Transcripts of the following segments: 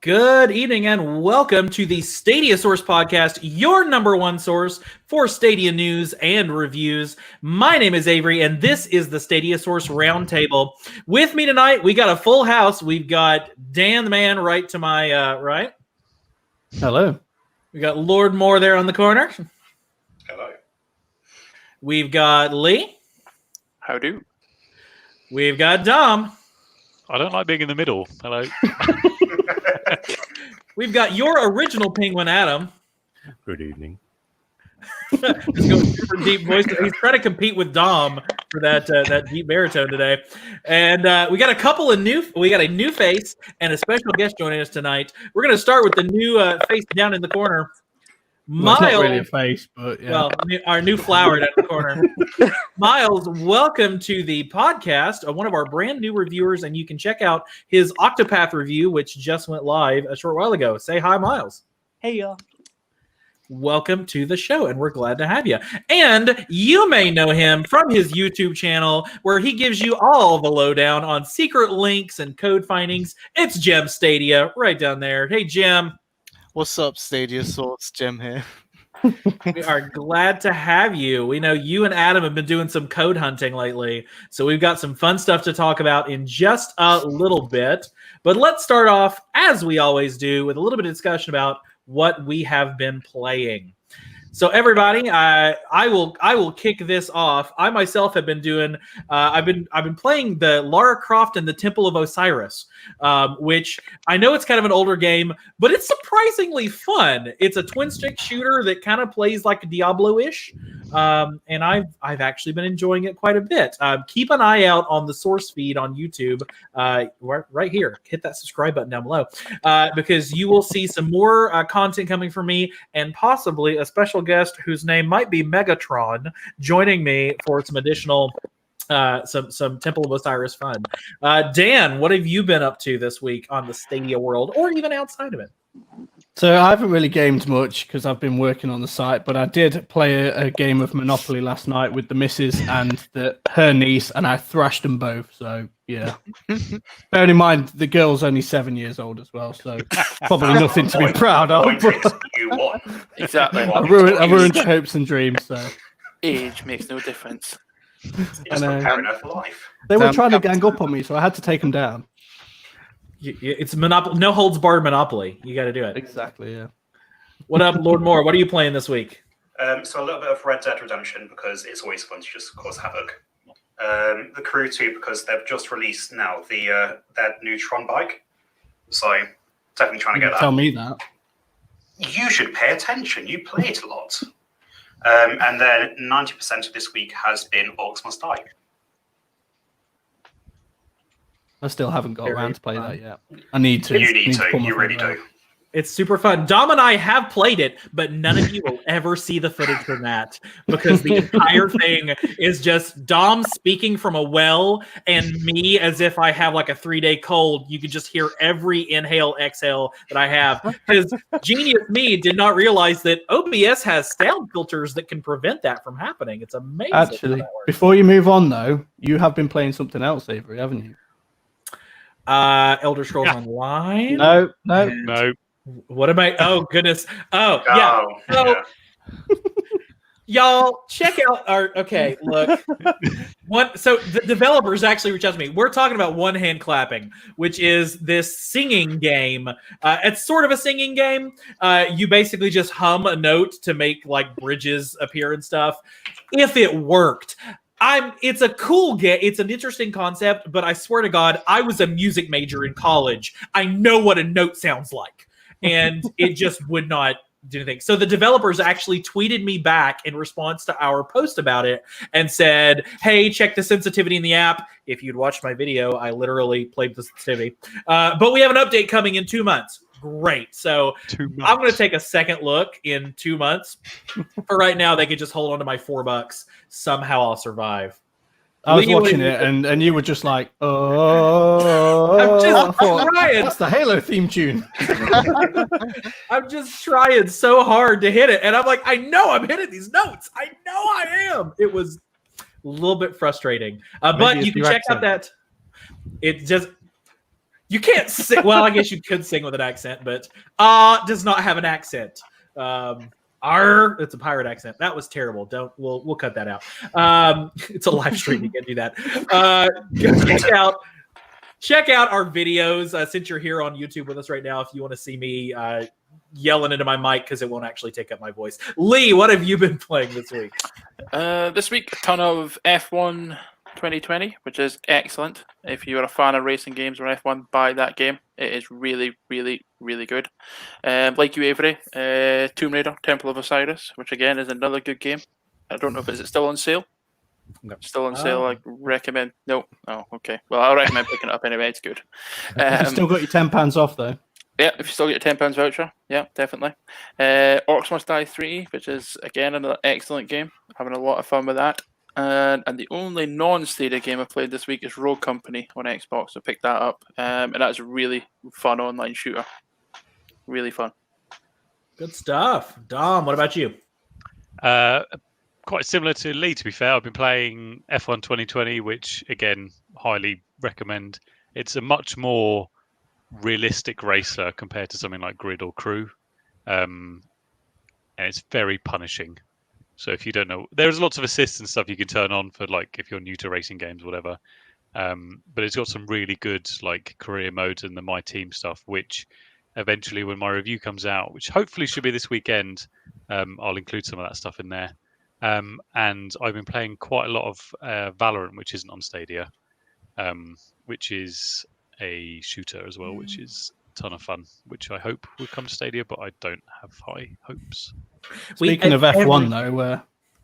Good evening and welcome to the Stadia Source Podcast, your number one source for Stadia news and reviews. My name is Avery, and this is the Stadia Source Roundtable. With me tonight, we got a full house. We've got Dan the man right to my right. Hello. We got Lord Moore there on the corner. Hello. We've got Lee. How do? We've got Dom. I don't like being in the middle. Hello. We've got your original penguin, Adam. Good evening. Just going super deep voice. He's trying to compete with Dom for that deep baritone today. And we got a new face and a special guest joining us tonight. We're going to start with the new face down in the corner. Well, it's not really a face, but yeah. Well, our new flower down in the corner. Miles, welcome to the podcast. One of our brand new reviewers, and you can check out his Octopath review, which just went live a short while ago. Say hi, Miles. Hey, y'all. Welcome to the show, and we're glad to have you. And you may know him from his YouTube channel, where he gives you all the lowdown on secret links and code findings. It's GemStadia, right down there. Hey, Gem. What's up, Stadia Source? Gem here. We are glad to have you. We know you and Adam have been doing some code hunting lately, so we've got some fun stuff to talk about in just a little bit. But let's start off, as we always do, with a little bit of discussion about what we have been playing. So everybody, I will kick this off. I myself have been doing. I've been playing the Lara Croft and the Temple of Osiris, which I know it's kind of an older game, but it's surprisingly fun. It's a twin stick shooter that kind of plays like Diablo-ish, and I've actually been enjoying it quite a bit. Keep an eye out on the source feed on YouTube, right here. Hit that subscribe button down below, because you will see some more content coming from me and possibly a special guest whose name might be Megatron joining me for some additional some Temple of Osiris fun. Dan, what have you been up to this week on the Stadia world or even outside of it? So I haven't really gamed much because I've been working on the site, but I did play a game of Monopoly last night with the missus and her niece, and I thrashed them both. So yeah, bearing in mind the girl's only 7 years old as well, so probably nothing to be proud of. You won. Exactly. I ruined hopes and dreams. So Age makes no difference. Just preparing her for life. they were trying to gang up on me, so I had to take them down. It's Monopoly, no holds barred Monopoly. You got to do it. Exactly. Yeah. What up, Lord Moore? What are you playing this week? So a little bit of Red Dead Redemption because it's always fun to just cause havoc. The Crew 2 because they've just released now that new Tron bike. So definitely trying to get that. Tell me that. You should pay attention. You play it a lot. And then 90% of this week has been Orcs Must Die. I still haven't got around to play that yet. I need to. You need to. pull my You really finger out. do. It's super fun. Dom and I have played it, but none of you will ever see the footage from that because the entire thing is just Dom speaking from a well and me as if I have like a 3-day cold. You can just hear every inhale, exhale that I have. Because genius me did not realize that OBS has sound filters that can prevent that from happening. It's amazing. Actually, before you move on though, you have been playing something else, Avery, haven't you? Elder Scrolls Online? No. What am I? Oh, goodness. Oh, yeah. Oh, So, y'all, check out our. Okay, look. So the developers actually reached out to me. We're talking about One Hand Clapping, which is this singing game. It's sort of a singing game. You basically just hum a note to make like bridges appear and stuff. If it worked. It's a cool game. It's an interesting concept, but I swear to God, I was a music major in college. I know what a note sounds like, and it just would not do anything. So the developers actually tweeted me back in response to our post about it and said, "Hey, check the sensitivity in the app." If you'd watched my video, I literally played the sensitivity. But we have an update coming in 2 months. Great. So I'm going to take a second look in 2 months. For right now, they could just hold on to my $4. Somehow I'll survive. I was watching it, and you were just like, "Oh!" I'm just trying. That's the Halo theme tune. I'm just trying so hard to hit it, and I'm like, I know I'm hitting these notes. I know I am. It was a little bit frustrating, but you can check out that. It just You can't sing. Well, I guess you could sing with an accent, but does not have an accent. It's a pirate accent. That was terrible. We'll cut that out. It's a live stream. You can't do that. Check out our videos since you're here on YouTube with us right now. If you want to see me yelling into my mic because it won't actually take up my voice. Lee, what have you been playing this week? This week, a ton of F1 2020, which is excellent. If you're a fan of racing games or F1, buy that game. It is really, really, really good. Like you, Avery, Tomb Raider, Temple of Osiris, which again is another good game. I don't know if it's still on sale. No. Still on sale. I recommend. No. Oh, okay. Well, I recommend picking it up anyway. It's good. You still got your £10 off though. Yeah, if you still get your £10 voucher, yeah, definitely. Orcs Must Die 3, which is again another excellent game. Having a lot of fun with that. And the only non-Stadia game I played this week is Rogue Company on Xbox. So picked that up, and that's a really fun online shooter. Really fun. Good stuff. Dom, what about you? Quite similar to Lee, to be fair. I've been playing F1 2020, which again, highly recommend. It's a much more realistic racer compared to something like Grid or Crew, and it's very punishing. So if you don't know, there's lots of assists and stuff you can turn on for like if you're new to racing games, whatever. But it's got some really good like career modes and the My Team stuff, which eventually, when my review comes out, which hopefully should be this weekend, I'll include some of that stuff in there. And I've been playing quite a lot of Valorant, which isn't on Stadia, which is a shooter as well, which is a ton of fun, which I hope will come to Stadia, but I don't have high hopes. Speaking of F1, though,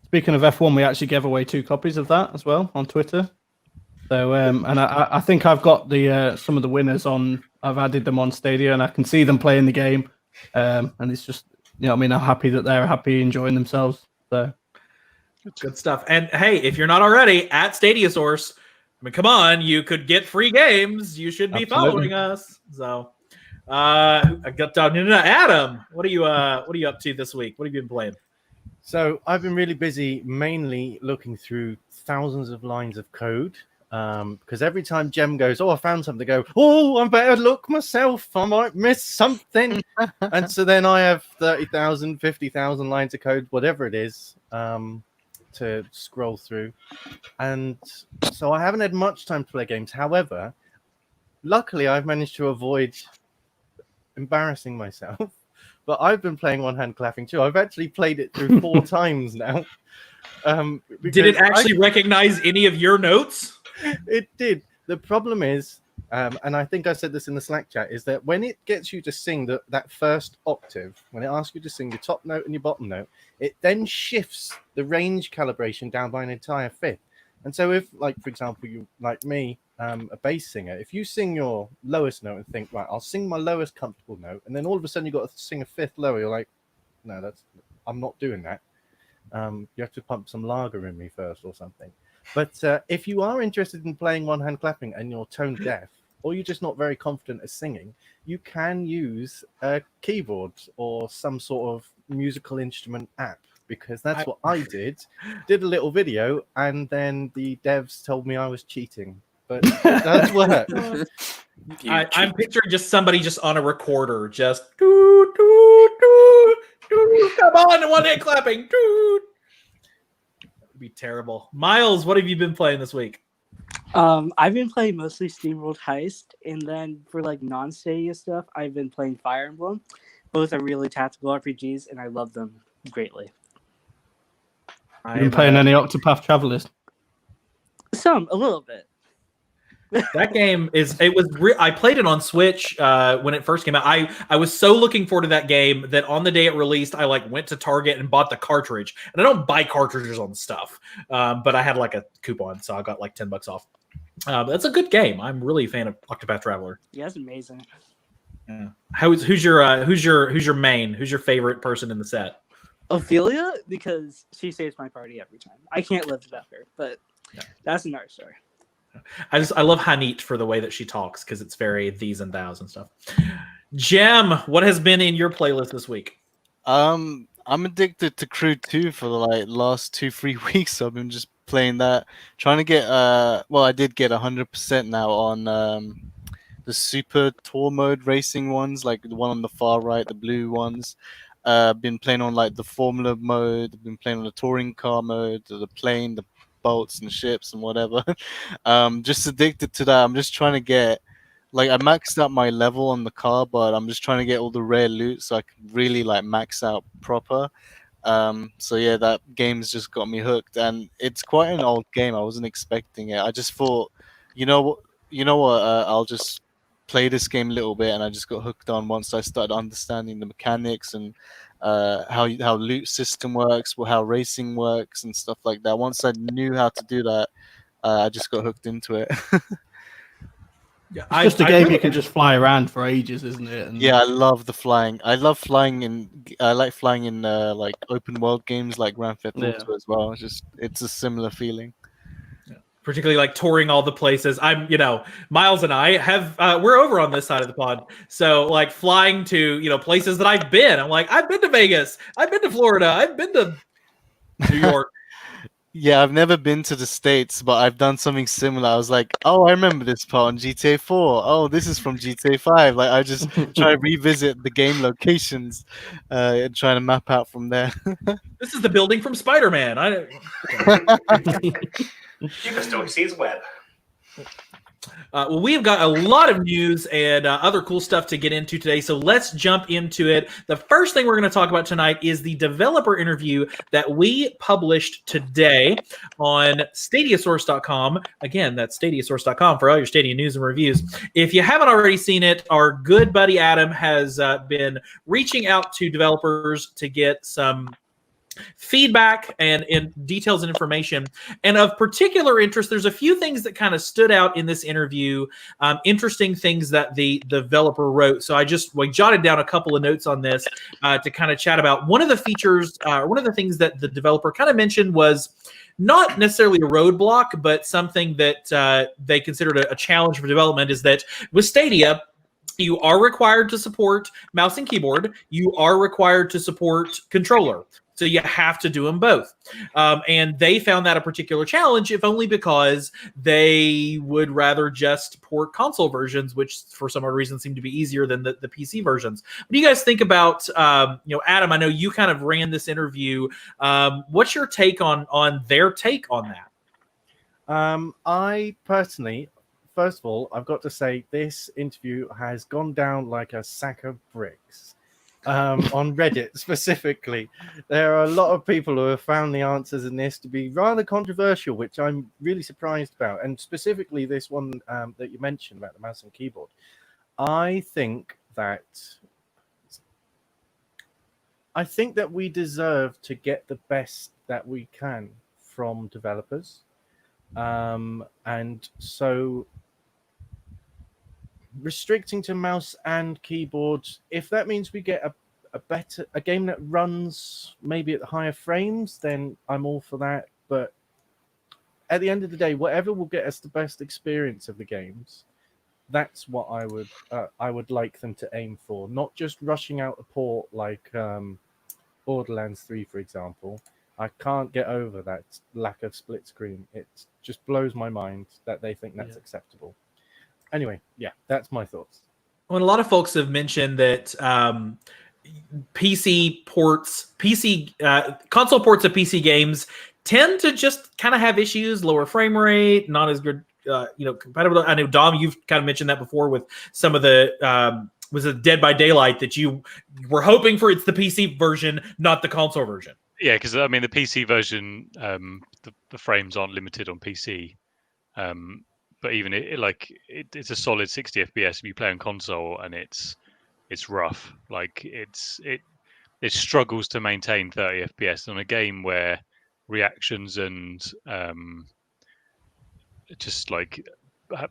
speaking of F1, we actually gave away 2 copies of that as well on Twitter. So, and I think I've got the some of the winners on. I've added them on Stadia, and I can see them playing the game. And it's just, I mean, I'm happy that they're happy enjoying themselves. So, good stuff. And hey, if you're not already at Stadia Source, I mean, come on, you could get free games. You should be following us. So, I got down to Adam. What are you up to this week? What have you been playing? So I've been really busy, mainly looking through thousands of lines of code. Because every time Gem goes, I found something, I go, I better look myself. I might miss something. And so then I have 30,000, 50,000 lines of code, whatever it is, to scroll through. And so I haven't had much time to play games. However, luckily I've managed to avoid embarrassing myself. But I've been playing One Hand Clapping too. I've actually played it through 4 times now. Did it actually recognize any of your notes? It did. The problem is, and I think I said this in the Slack chat, is that when it gets you to sing that first octave, when it asks you to sing your top note and your bottom note, it then shifts the range calibration down by an entire fifth. And so if, like, for example, you, like me, a bass singer, if you sing your lowest note and think, right, I'll sing my lowest comfortable note, and then all of a sudden you've got to sing a fifth lower, you're like, no, I'm not doing that. You have to pump some lager in me first or something. But if you are interested in playing One Hand Clapping and you're tone deaf, or you're just not very confident at singing, you can use a keyboard or some sort of musical instrument app, because that's what I did. Did a little video, and then the devs told me I was cheating. But it does work. I'm picturing just somebody just on a recorder, just doo, doo, doo, doo, come on, One Hand Clapping. Doo. Be terrible. Miles, what have you been playing this week? I've been playing mostly SteamWorld Heist, and then for like non-Stadia stuff, I've been playing Fire Emblem. Both are really tactical RPGs, and I love them greatly. You've been playing any Octopath Travelers? A little bit. That game I played it on Switch when it first came out. I was so looking forward to that game that on the day it released, I went to Target and bought the cartridge. And I don't buy cartridges on stuff, but I had a coupon, so I got $10 off. That's a good game. I'm really a fan of Octopath Traveler. Yeah, it's amazing. Yeah. Who's your main? Who's your favorite person in the set? Ophelia, because she saves my party every time. I can't live without her, but that's another story. I love Hanit for the way that she talks, because it's very these and thous and stuff. Gem, what has been in your playlist this week? I'm addicted to Crew 2 for the last 2-3 weeks. So I've been just playing that, trying to get I did get 100% now on super tour mode racing ones, like the one on the far right, the blue ones. Been playing on like the Formula mode. Been playing on the touring car mode, the plane, the boats and ships and whatever. Just addicted to that. I'm just trying to get, like, I maxed out my level on the car, but I'm just trying to get all the rare loot so I can really like max out proper. So yeah, that game's just got me hooked, and it's quite an old game. I wasn't expecting it. I just thought, you know what, I'll just play this game a little bit, and I just got hooked on once I started understanding the mechanics and how loot system works, how racing works, and stuff like that. Once I knew how to do that, I just got hooked into it. Yeah, It's just a game you can just fly around for ages, isn't it? And Yeah, I love the flying. I love flying in. I like flying in like open world games like Grand Theft Auto as well. It's a similar feeling. particularly like touring all the places. Miles and I have we're over on this side of the pond, so like flying to places that I've been. I'm like, I've been to Vegas, I've been to Florida, I've been to New York. Yeah, I've never been to the States, but I've done something similar. I was like, oh, I remember this part on GTA 4. Oh, this is from GTA 5. Like, I just try to revisit the game locations and try to map out from there. This is the building from Spider-Man. You can still see his web. Well, we've got a lot of news and other cool stuff to get into today, so let's jump into it. The first thing we're going to talk about tonight is the developer interview that we published today on StadiaSource.com. Again, that's StadiaSource.com for all your Stadia news and reviews. If you haven't already seen it, our good buddy Adam has been reaching out to developers to get some feedback and details and information. And of particular interest, there's a few things that kind of stood out in this interview, interesting things that the developer wrote. So I just jotted down a couple of notes on this to kind of chat about. One of the features, one of the things that the developer kind of mentioned was not necessarily a roadblock, but something that they considered a challenge for development, is that with Stadia, you are required to support mouse and keyboard. You are required to support controller. So you have to do them both. And they found that a particular challenge, if only because they would rather just port console versions, which for some odd reason seem to be easier than the PC versions. What do you guys think about, Adam, I know you kind of ran this interview. What's your take on their take on that? I personally, first of all, I've got to say this interview has gone down like a sack of bricks. On Reddit specifically, there are a lot of people who have found the answers in this to be rather controversial, which I'm really surprised about. And specifically this one that you mentioned about the mouse and keyboard. I think that we deserve to get the best that we can from developers. And so restricting to mouse and keyboard, if that means we get a game that runs maybe at higher frames, then I'm all for that. But at the end of the day, whatever will get us the best experience of the games, that's what I would like them to aim for, not just rushing out a port like Borderlands 3, for example. I can't get over that lack of split screen. It just blows my mind that they think that's acceptable. Anyway, yeah, that's my thoughts. Well, a lot of folks have mentioned that console ports of PC games tend to just kind of have issues, lower frame rate, not as good, compatible. I know, Dom, you've kind of mentioned that before with some of the was it Dead by Daylight, that you were hoping for it's the PC version, not the console version. Yeah, because I mean the PC version, the frames aren't limited on PC. But even it's a solid 60 FPS if you play on console, and it's rough. Like it struggles to maintain 30 FPS on a game where reactions and just like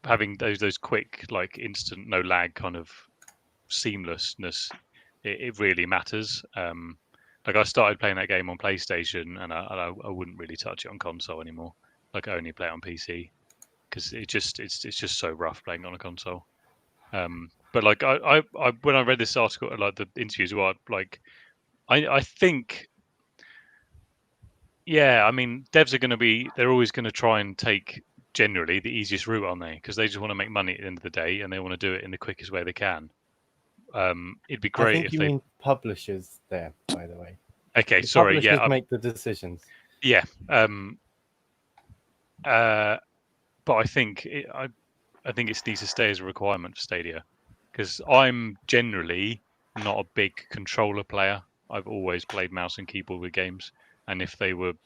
having those quick, like instant, no lag kind of seamlessness. It really matters. Like I started playing that game on PlayStation, and I wouldn't really touch it on console anymore. Like I only play it on PC. Because it's just so rough playing on a console. But like I when I read this article, like the interviews were like, I think, yeah, I mean, devs are going to they're always going to try and take generally the easiest route, aren't they? Because they just want to make money at the end of the day, and they want to do it in the quickest way they can. It'd be I great think if you they. mean publishers there, by the way. Okay, The sorry. publishers Yeah, make the decisions. yeah. But I think I think it needs to stay as a requirement for Stadia, because I'm generally not a big controller player. I've always played mouse and keyboard with games, and if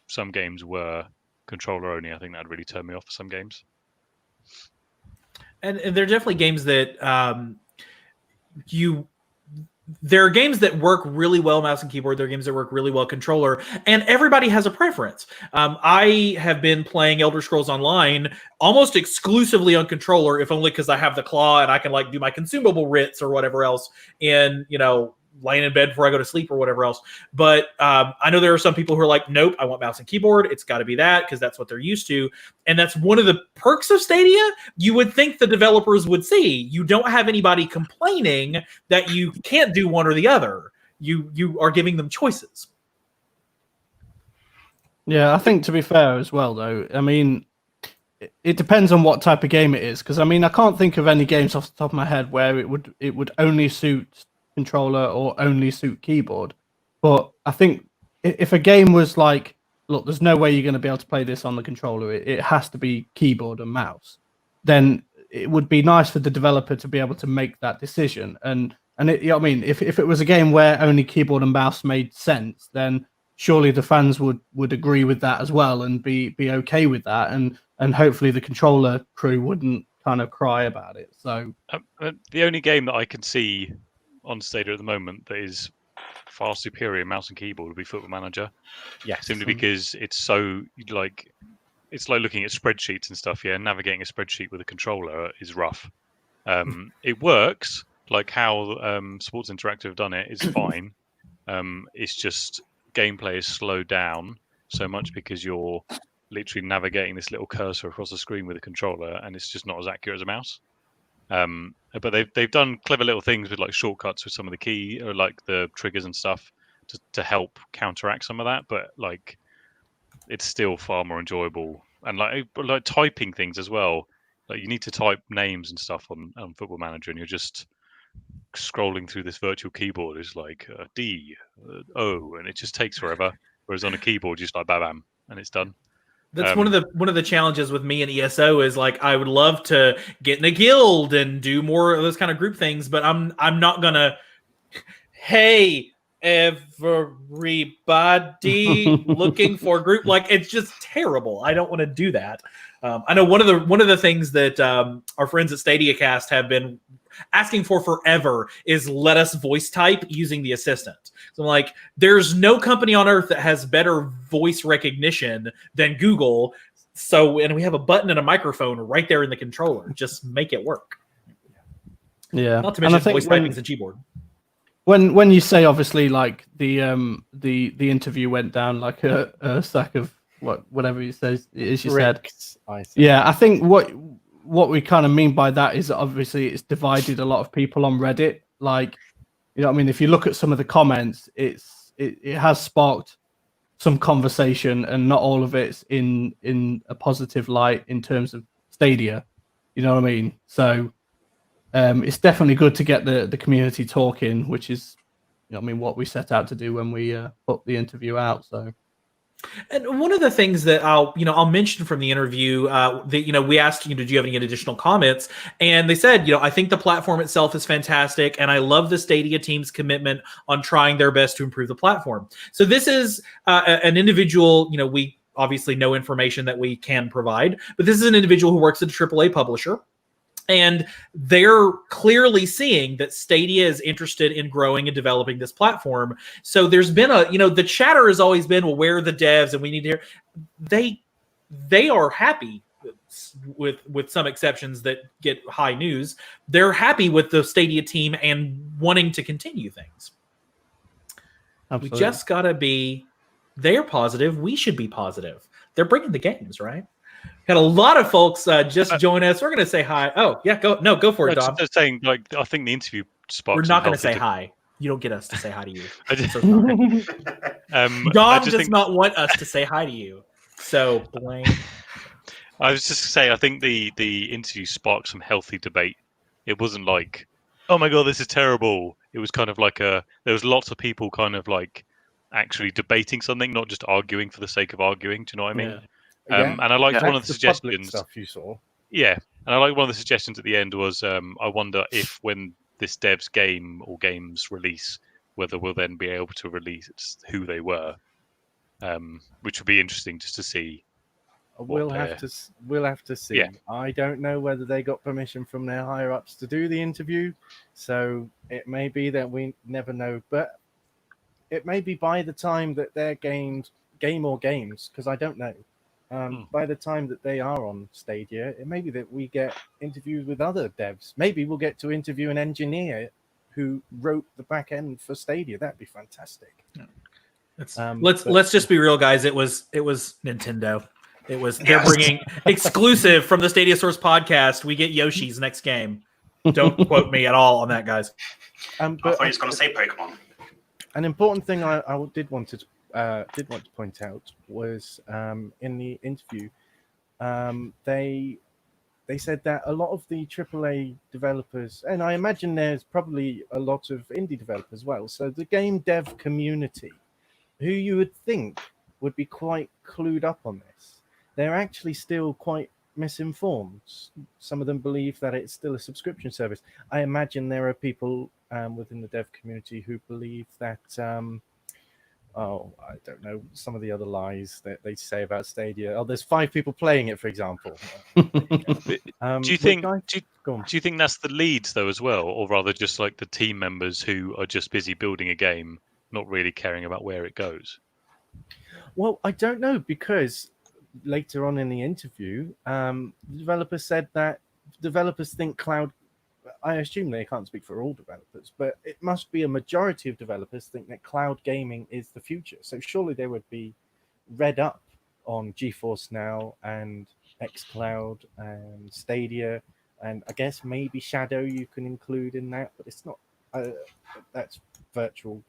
some games were controller only, I think that'd really turn me off for some games. And there are definitely games that there are games that work really well mouse and keyboard. There are games that work really well controller, and everybody has a preference. I have been playing Elder Scrolls Online almost exclusively on controller, if only because I have the claw and I can like do my consumable writs or whatever else in, laying in bed before I go to sleep or whatever else. But I know there are some people who are like, nope, I want mouse and keyboard. It's got to be that because that's what they're used to. And that's one of the perks of Stadia. You would think the developers would see. You don't have anybody complaining that you can't do one or the other. You are giving them choices. Yeah, I think to be fair as well, though, I mean, it depends on what type of game it is. Because I mean, I can't think of any games off the top of my head where it would only suit controller or only suit keyboard. But I think if a game was like, look, there's no way you're going to be able to play this on the controller, it has to be keyboard and mouse, then it would be nice for the developer to be able to make that decision. And it, I mean, if it was a game where only keyboard and mouse made sense, then surely the fans would agree with that as well and be okay with that, and hopefully the controller crew wouldn't kind of cry about it. So the only game that I can see on Stadia at the moment that is far superior mouse and keyboard would be Football Manager. Yeah, Simply because it's so like looking at spreadsheets and stuff. Yeah, navigating a spreadsheet with a controller is rough. It works, like how Sports Interactive have done it is fine. It's just gameplay is slowed down so much because you're literally navigating this little cursor across the screen with a controller, and it's just not as accurate as a mouse. But they've done clever little things with like shortcuts with some of the key or like the triggers and stuff to help counteract some of that. But like, it's still far more enjoyable, and like typing things as well. Like you need to type names and stuff on Football Manager, and you're just scrolling through this virtual keyboard. It's like D, O, and it just takes forever. Whereas on a keyboard, you just like bam, bam, and it's done. That's one of the challenges with me and ESO is like I would love to get in a guild and do more of those kind of group things, but I'm not gonna. Hey, everybody, looking for group, like it's just terrible. I don't want to do that. I know one of the things that our friends at Stadia Cast have been asking for forever is let us voice type using the assistant. So I'm like, there's no company on earth that has better voice recognition than Google. So, and we have a button and a microphone right there in the controller. Just make it work. yeah, Not to mention voice typing is a keyboard. When you say obviously like the interview went down like a sack of whatever you said, yeah, I think what we kind of mean by that is that obviously it's divided a lot of people on Reddit. Like, you know what I mean? If you look at some of the comments, it has sparked some conversation, and not all of it's in a positive light in terms of Stadia. You know what I mean? So it's definitely good to get the community talking, which is, you know, I mean, what we set out to do when we put the interview out. So. And one of the things that I'll mention from the interview, that, we asked, do you have any additional comments? And they said, I think the platform itself is fantastic, and I love the Stadia team's commitment on trying their best to improve the platform. So this is an individual, we obviously know information that we can provide, but this is an individual who works at a AAA publisher. And they're clearly seeing that Stadia is interested in growing and developing this platform. So there's been the chatter has always been, well, where are the devs? And we need to hear. They are happy with some exceptions that get high news. They're happy with the Stadia team and wanting to continue things. Absolutely. We just got to be, they're positive. We should be positive. They're bringing the games, right? Had a lot of folks just join us. We're going to say hi. Oh, yeah, go for it, Dom. Just saying, like, I think the interview sparked. We're not going to say hi. You don't get us to say hi to you. Dom does not want us to say hi to you. So, Blaine. I was just saying, I think the interview sparked some healthy debate. It wasn't like, oh my god, this is terrible. It was kind of like there was lots of people kind of like actually debating something, not just arguing for the sake of arguing. Do you know what I mean? Yeah. And I liked Yeah. one of the That's the public suggestions. stuff you saw. Yeah, and I like one of the suggestions at the end was, I wonder if when this dev's game or games release, whether we'll then be able to release who they were, which would be interesting just to see. We'll have to see. Yeah. I don't know whether they got permission from their higher ups to do the interview, so it may be that we never know. But it may be by the time that their games, because I don't know. By the time that they are on Stadia, it may be that we get interviews with other devs. Maybe we'll get to interview an engineer who wrote the back end for Stadia. That'd be fantastic. Let's just be real, guys. It was Nintendo. They're bringing exclusive from the Stadia Source podcast. We get Yoshi's next game. Don't quote me at all on that, guys. I thought he was going to say Pokemon. An important thing I did want to point out was in the interview, they said that a lot of the AAA developers, and I imagine there's probably a lot of indie developers as well. So the game dev community, who you would think would be quite clued up on this, they're actually still quite misinformed. Some of them believe that it's still a subscription service. I imagine there are people within the dev community who believe that, I don't know, some of the other lies that they say about Stadia. Oh, there's 5 people playing it, for example. Do you think that's the leads though as well, or rather just like the team members who are just busy building a game, not really caring about where it goes? Well, I don't know, because later on in the interview, the developer said that developers think cloud. I assume they can't speak for all developers, but it must be a majority of developers think that cloud gaming is the future. So surely they would be read up on GeForce Now and xCloud and Stadia, and I guess maybe Shadow you can include in that, but it's not. That's virtual.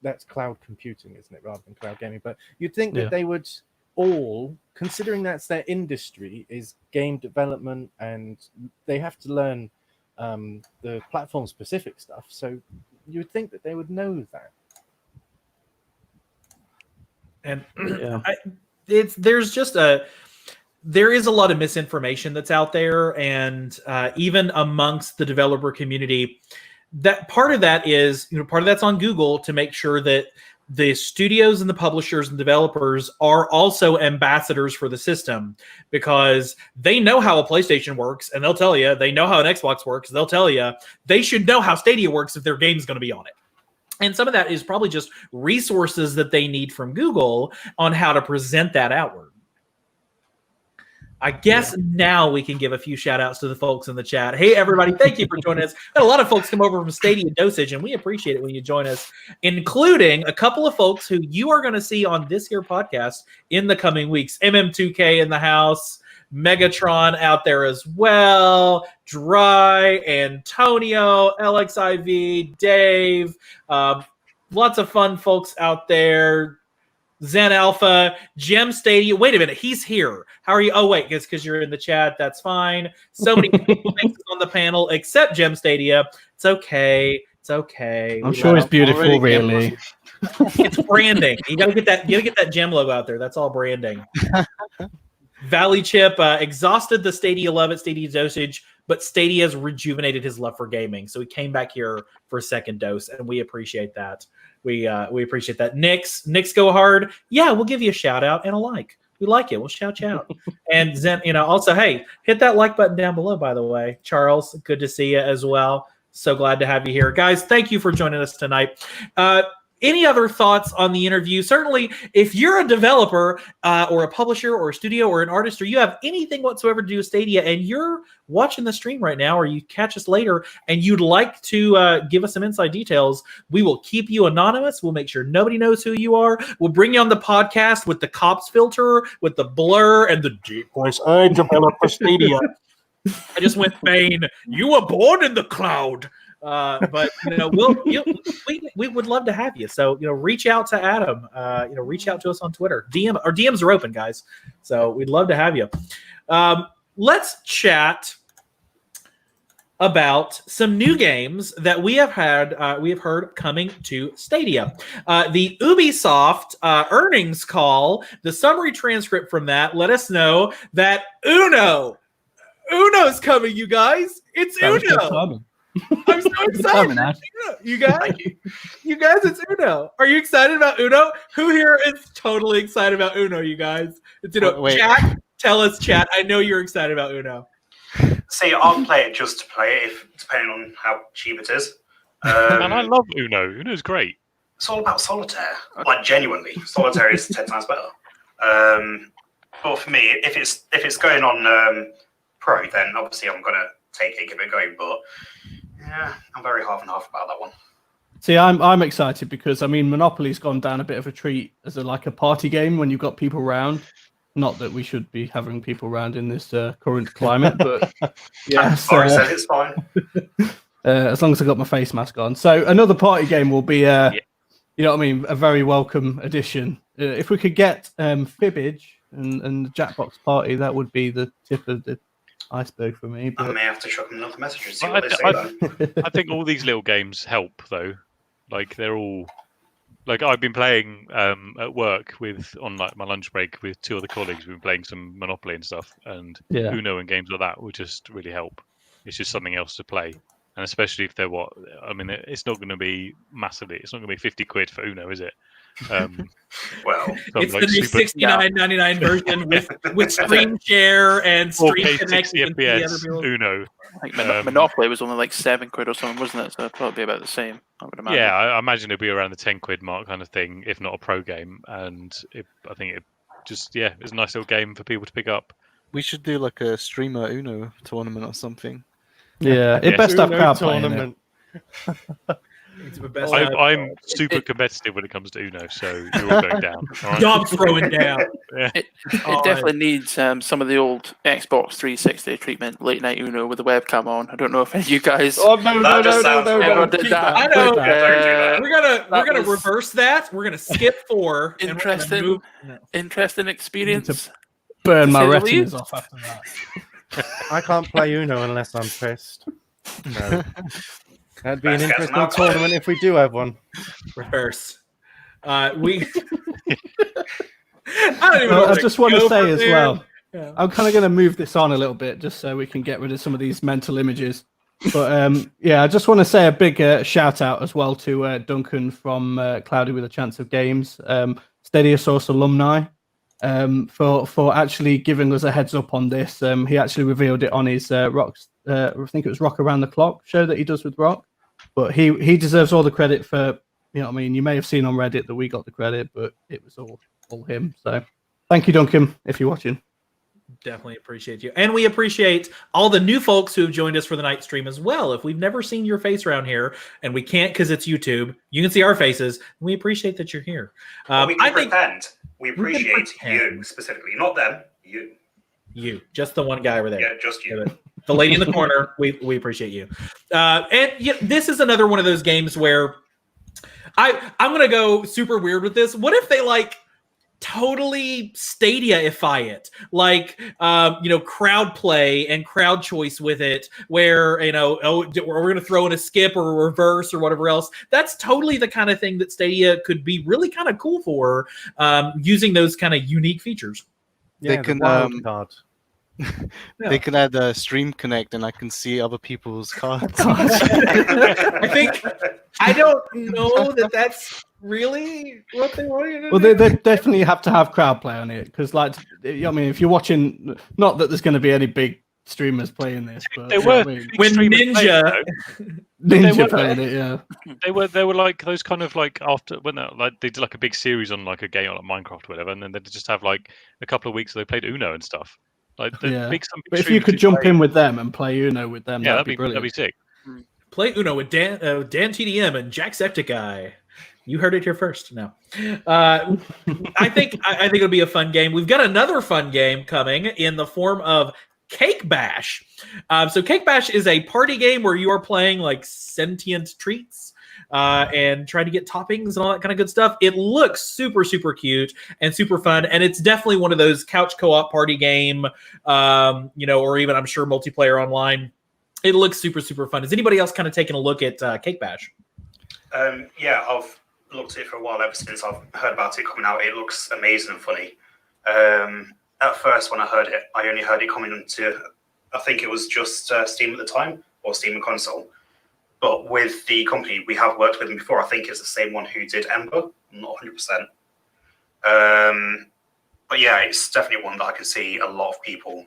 That's cloud computing, isn't it, rather than cloud gaming? But you'd think that they would all, considering that's their industry, is game development, and they have to learn the platform specific stuff. So you would think that they would know that. And there is a lot of misinformation that's out there, and even amongst the developer community, that part of that is, part of that's on Google to make sure that the studios and the publishers and developers are also ambassadors for the system, because they know how a PlayStation works and they'll tell you, they know how an Xbox works, they'll tell you, they should know how Stadia works if their game's going to be on it. And some of that is probably just resources that they need from Google on how to present that outward. I guess now we can give a few shout outs to the folks in the chat. Hey, everybody, thank you for joining us. We had a lot of folks come over from Stadia Dosage, and we appreciate it when you join us, including a couple of folks who you are going to see on this here podcast in the coming weeks. MM2K in the house, Megatron out there as well, Dry, Antonio, LXIV, Dave, lots of fun folks out there. Zen Alpha, GemStadia. Wait a minute, he's here. How are you? Oh, wait, because you're in the chat. That's fine. So many people on the panel except GemStadia. It's okay. It's okay. I'm sure it's beautiful, really. It's branding. You gotta get that Gem logo out there. That's all branding. Valley Chip exhausted the Stadia love at Stadia Dosage, but Stadia has rejuvenated his love for gaming. So he came back here for a second dose, and we appreciate that. We appreciate that. Nick's go hard. Yeah, we'll give you a shout out and a like. We like it. We'll shout you out. And then, also, hey, hit that like button down below, by the way. Charles, good to see you as well. So glad to have you here. Guys, thank you for joining us tonight. Any other thoughts on the interview? Certainly, if you're a developer or a publisher or a studio or an artist, or you have anything whatsoever to do with Stadia and you're watching the stream right now, or you catch us later and you'd like to give us some inside details, we will keep you anonymous. We'll make sure nobody knows who you are. We'll bring you on the podcast with the cops filter, with the blur and the deep voice. I developed for Stadia. I just went Bane. You were born in the cloud. But we would love to have you. So reach out to Adam. Reach out to us on Twitter. Our DMs are open, guys. So we'd love to have you. Let's chat about some new games that we have heard coming to Stadia. The Ubisoft earnings call, the summary transcript from that let us know that Uno's coming, you guys. It's Uno. I'm so excited. You guys, it's Uno. Are you excited about Uno? Who here is totally excited about Uno, you guys? It's Uno. Wait. Chat, tell us, chat. I know you're excited about Uno. See, I'll play it just to play it, depending on how cheap it is. And I love Uno. Uno's great. It's all about solitaire. Like, genuinely, solitaire is 10 times better. But for me, if it's going on Pro, then obviously I'm gonna take it, give it a go. But yeah, I'm very half and half about that one. See, I'm excited because Monopoly's gone down a bit of a treat as a party game when you've got people around. Not that we should be having people around in this current climate, but yeah. Boris says it's fine. As long as I got my face mask on. So another party game will be, a very welcome addition. If we could get Fibbage and the Jackbox Party, that would be the tip of the iceberg for me. But I may have to chuck them another message and see what they say. I think all these little games help, though. Like they're all. Like I've been playing at work on my lunch break with two other colleagues. We've been playing some Monopoly and stuff, and Uno and games like that would just really help. It's just something else to play, and especially if they're it's not going to be massively. It's not going to be 50 quid for Uno, is it? Well, it's the new $69.99 version with screen share and stream connect. 60 FPS Uno. I think Monopoly was only like 7 quid or something, wasn't it? So it'd probably be about the same, I would imagine. Yeah, I imagine it'd be around the 10 quid mark kind of thing, if not a pro game. And I think it's a nice little game for people to pick up. We should do like a streamer Uno tournament or something. Yeah, it best have crowd tournament. I'm super competitive when it comes to Uno, so you're all going down. Right? Dog throwing down. Yeah. It definitely needs some of the old Xbox 360 treatment, late night Uno with the webcam on. I don't know if any of you guys. Oh no! Did that. I know. We're gonna reverse that. We're gonna skip 4. Interesting experience. Burn my retinas off after that. I can't play Uno unless I'm pissed. No. That'd be an interesting tournament if we do have one. Reverse. I don't even know. I just want to say as well, I'm kind of going to move this on a little bit just so we can get rid of some of these mental images. But I just want to say a big shout out as well to Duncan from Cloudy with a Chance of Games, Stadia Source alumni, for actually giving us a heads up on this. He actually revealed it on his I think it was Rock Around the Clock show that he does with Rock. But he deserves all the credit for, you may have seen on Reddit that we got the credit, but it was all him. So thank you, Duncan, if you're watching. Definitely appreciate you. And we appreciate all the new folks who have joined us for the night stream as well. If we've never seen your face around here, and we can't because it's YouTube, you can see our faces. We appreciate that you're here. We can pretend. We appreciate you specifically, not them, you. You, just the one guy over there. Yeah, just you. The lady in the corner, we appreciate you. This is another one of those games where I'm going to go super weird with this. What if they totally Stadia-ify it? Crowd play and crowd choice with it where, we're going to throw in a skip or a reverse or whatever else. That's totally the kind of thing that Stadia could be really kind of cool for, using those kind of unique features. Yeah, they can they can add a Stream Connect, and I can see other people's cards. I don't know that's really what they want you to do. Well, they definitely have to have crowd play on it because, if you're watching, not that there's going to be any big streamers playing this, but when Ninja playing it, yeah, they were like those kind of after when they did a big series on a game like Minecraft or whatever, and then they'd just have a couple of weeks where they played Uno and stuff. But if you could jump in with them and play Uno with them, that'd be brilliant. That'd be sick. Play Uno with Dan TDM and Jacksepticeye. You heard it here first. No, I think it'll be a fun game. We've got another fun game coming in the form of Cake Bash. So Cake Bash is a party game where you are playing like sentient treats and trying to get toppings and all that kind of good stuff. It looks super, super cute and super fun. And it's definitely one of those couch co-op party game, or even I'm sure multiplayer online. It looks super, super fun. Is anybody else kind of taking a look at Cake Bash? Yeah, I've looked at it for a while ever since I've heard about it coming out. It looks amazing and funny. At first, when I heard it, I only heard it coming into, I think it was just Steam at the time, or Steam and console. But with the company, we have worked with them before. I think it's the same one who did Ember. I'm not 100%. But yeah, it's definitely one that I can see a lot of people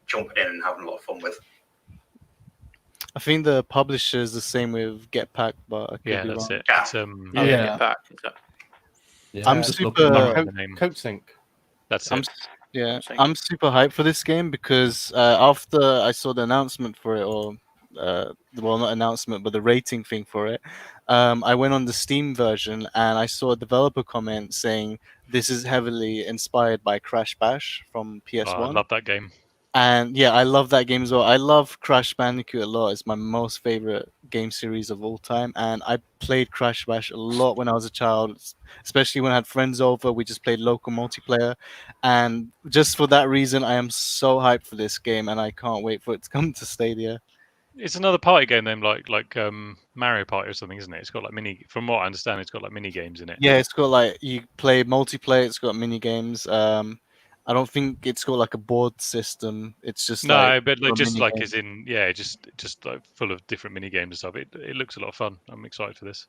jumping in and having a lot of fun with. I think the publisher is the same with Get Pack, but I could Yeah, be that's wrong. it. Yeah. It's, Yeah. Back. I'm just super- looking I at remember the name. Code Sync. That's I'm it. Same. I'm super hyped for this game because after I saw the announcement for it, or well, not announcement, but the rating thing for it, I went on the Steam version and I saw a developer comment saying this is heavily inspired by Crash Bash from Oh, I PS1. love that game. And yeah, I love that game as well. I love Crash Bandicoot a lot. It's my most favorite game series of all time. And I played Crash Bash a lot when I was a child, especially when I had friends over. We just played local multiplayer. And just for that reason, I am so hyped for this game and I can't wait for it to come to Stadia. It's another party game then, like Mario Party or something, isn't it? It's got like from what I understand, it's got like mini games in it. Yeah, it's got like, you play multiplayer, it's got mini games. I don't think it's got like a board system. It's just No, like but like, a just mini like game. as in, yeah, just like full of different mini games and stuff. It looks a lot of fun. I'm excited for this.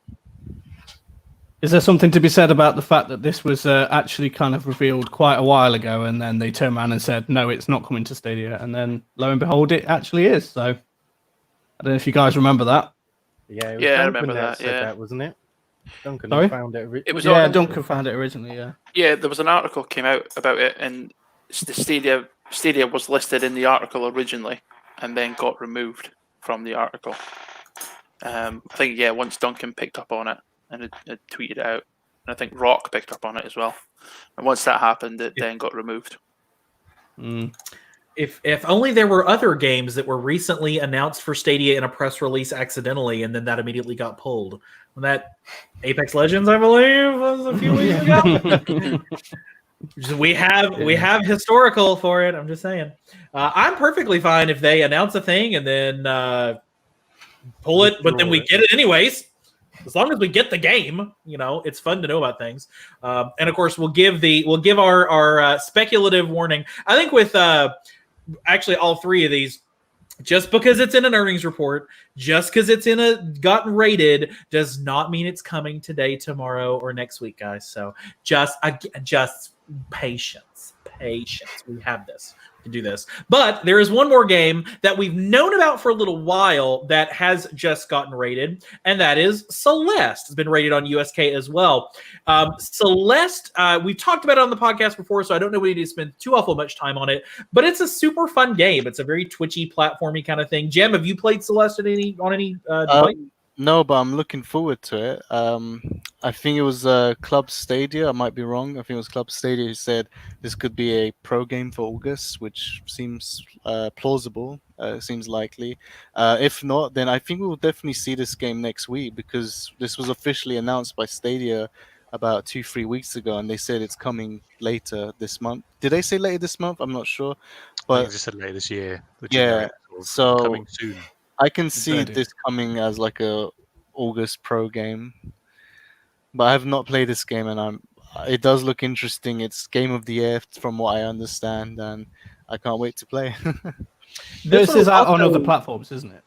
Is there something to be said about the fact that this was actually kind of revealed quite a while ago, and then they turned around and said, no, it's not coming to Stadia, and then lo and behold, it actually is. So I don't know if you guys remember that. Yeah, it was Yeah, I Duncan remember that that, said yeah. that, wasn't it? Duncan Sorry? found it. It was Yeah, on- Duncan found it originally. Yeah. Yeah, there was an article came out about it, and the Stadia was listed in the article originally, and then got removed from the article. I think once Duncan picked up on it and had tweeted it out, and I think Rock picked up on it as well. And once that happened, it then got removed. Mm. If only there were other games that were recently announced for Stadia in a press release accidentally, and then that immediately got pulled. When that Apex Legends, I believe, was a few weeks ago. We have historical for it. I'm just saying. I'm perfectly fine if they announce a thing and then pull it, but then we get it anyways. As long as we get the game, it's fun to know about things. And of course, we'll give our speculative warning. I think with actually all three of these, just because it's in an earnings report, just because it's gotten rated, does not mean it's coming today, tomorrow, or next week, guys. So just patience. We have this. To do this. But there is one more game that we've known about for a little while that has just gotten rated, and that is Celeste. It's been rated on USK as well. Celeste, we've talked about it on the podcast before, so I don't know we need to spend too awful much time on it, but it's a super fun game. It's a very twitchy, platformy kind of thing. Gem, have you played Celeste on any device? No, but I'm looking forward to it. I think it was Club Stadia. I might be wrong. I think it was Club Stadia who said this could be a pro game for August, which seems plausible. Seems likely. If not, then I think we will definitely see this game next week because this was officially announced by Stadia about 2-3 weeks ago, and they said it's coming later this month. Did they say later this month? I'm not sure. I But think it just said later this year. The yeah, generic sort of so coming soon. I can see ready. this coming as like a August pro game, but I have not played this game, and it does look interesting. It's game of the year from what I understand, and I can't wait to play. This one is out on also- other platforms, isn't it?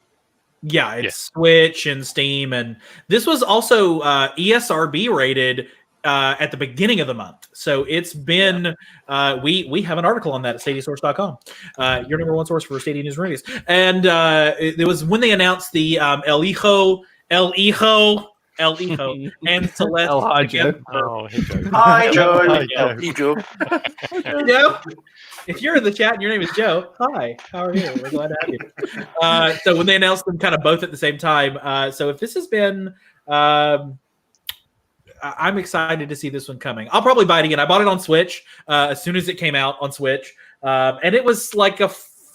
Yeah, it's Switch and Steam, and this was also ESRB rated at the beginning of the month. So it's been we have an article on that at StadiaSource.com, your number one source for Stadia news and reviews. And it was when they announced the El Hijo, and Celeste. Oh, hi, Joe. Oh, hey, Joe. Hi, Joe. Hey, Joe. Joe, if you're in the chat and your name is Joe, hi, how are you? We're glad to have you. So when they announced them kind of both at the same time, so if this has been, I'm excited to see this one coming. I'll probably buy it again. I bought it on Switch as soon as it came out on Switch, and it was like a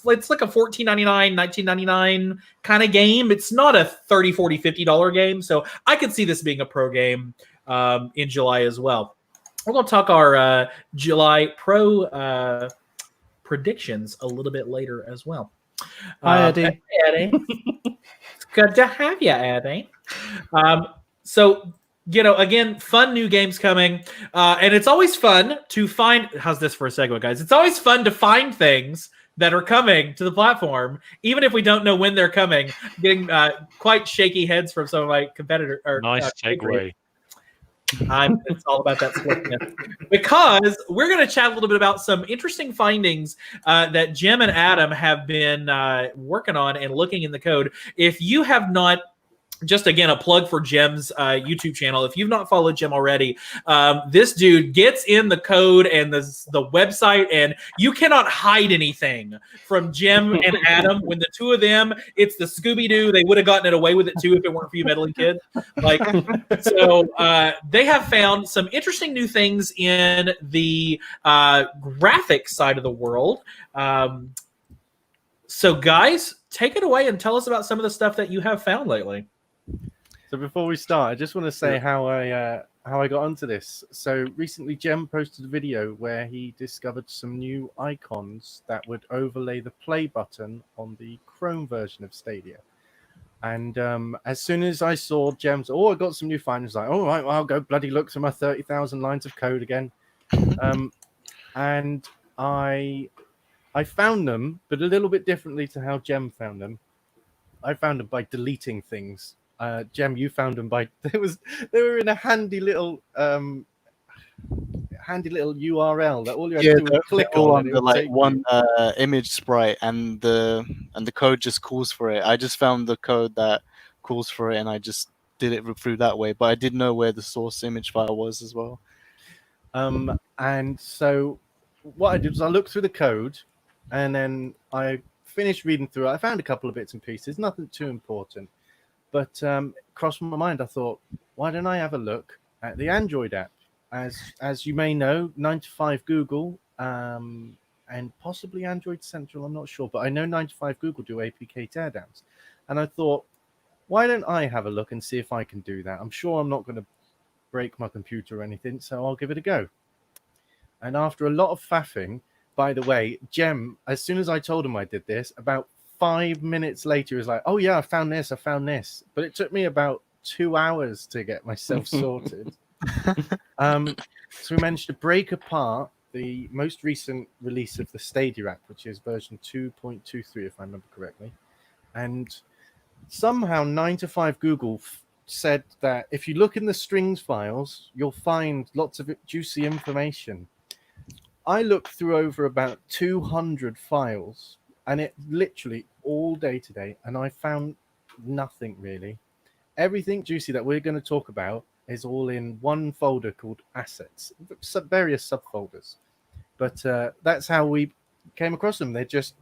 it's like a $14.99, $19.99 kind of game. It's not a $30, $40, $50 game. So I could see this being a pro game in July as well. We're going to talk our July pro predictions a little bit later as well. Hi, Eddie. Hey, Eddie. It's good to have you, Eddie. So, again, fun new games coming. And it's always fun to find... How's this for a segue, guys? It's always fun to find things that are coming to the platform, even if we don't know when they're coming. Getting quite shaky heads from some of my competitors. Nice segue. It's all about that slickness. Because we're going to chat a little bit about some interesting findings that Gem and Adam have been working on and looking in the code. If you have not, just again, a plug for Gem's YouTube channel. If you've not followed Gem already, this dude gets in the code and the website, and you cannot hide anything from Gem and Adam. When the two of them, it's the Scooby-Doo. They would have gotten it away with it too if it weren't for you meddling kids. So they have found some interesting new things in the graphic side of the world. So guys, take it away and tell us about some of the stuff that you have found lately. So before we start, I just want to say how I got onto this. So recently, Gem posted a video where he discovered some new icons that would overlay the play button on the Chrome version of Stadia. And as soon as I saw Gem's, I got some new findings. Like, all right, well, I'll go bloody look through my 30,000 lines of code again. And I found them, but a little bit differently to how Gem found them. I found them by deleting things. Gem, you found them by they were in a handy little URL that all you had to do was click on the like one image sprite, and the code just calls for it. I just found the code that calls for it, and I just did it through that way. But I did know where the source image file was as well. And so what I did was I looked through the code, and then I finished reading through it. I found a couple of bits and pieces, nothing too important. But crossed my mind, I thought, why don't I have a look at the Android app? As you may know, 9to5 Google and possibly Android Central, I'm not sure, but I know 9to5 Google do APK teardowns. And I thought, why don't I have a look and see if I can do that? I'm sure I'm not going to break my computer or anything, so I'll give it a go. And after a lot of faffing, by the way, Gem, as soon as I told him I did this, about 5 minutes later, he was like, oh yeah, I found this. But it took me about 2 hours to get myself sorted. So we managed to break apart the most recent release of the Stadia app, which is version 2.23, if I remember correctly. And somehow 9to5 Google said that if you look in the strings files, you'll find lots of juicy information. I looked through over about 200 files, and it literally all day today, and I found nothing really. Everything juicy that we're going to talk about is all in one folder called assets, various subfolders. But that's how we came across them. They're just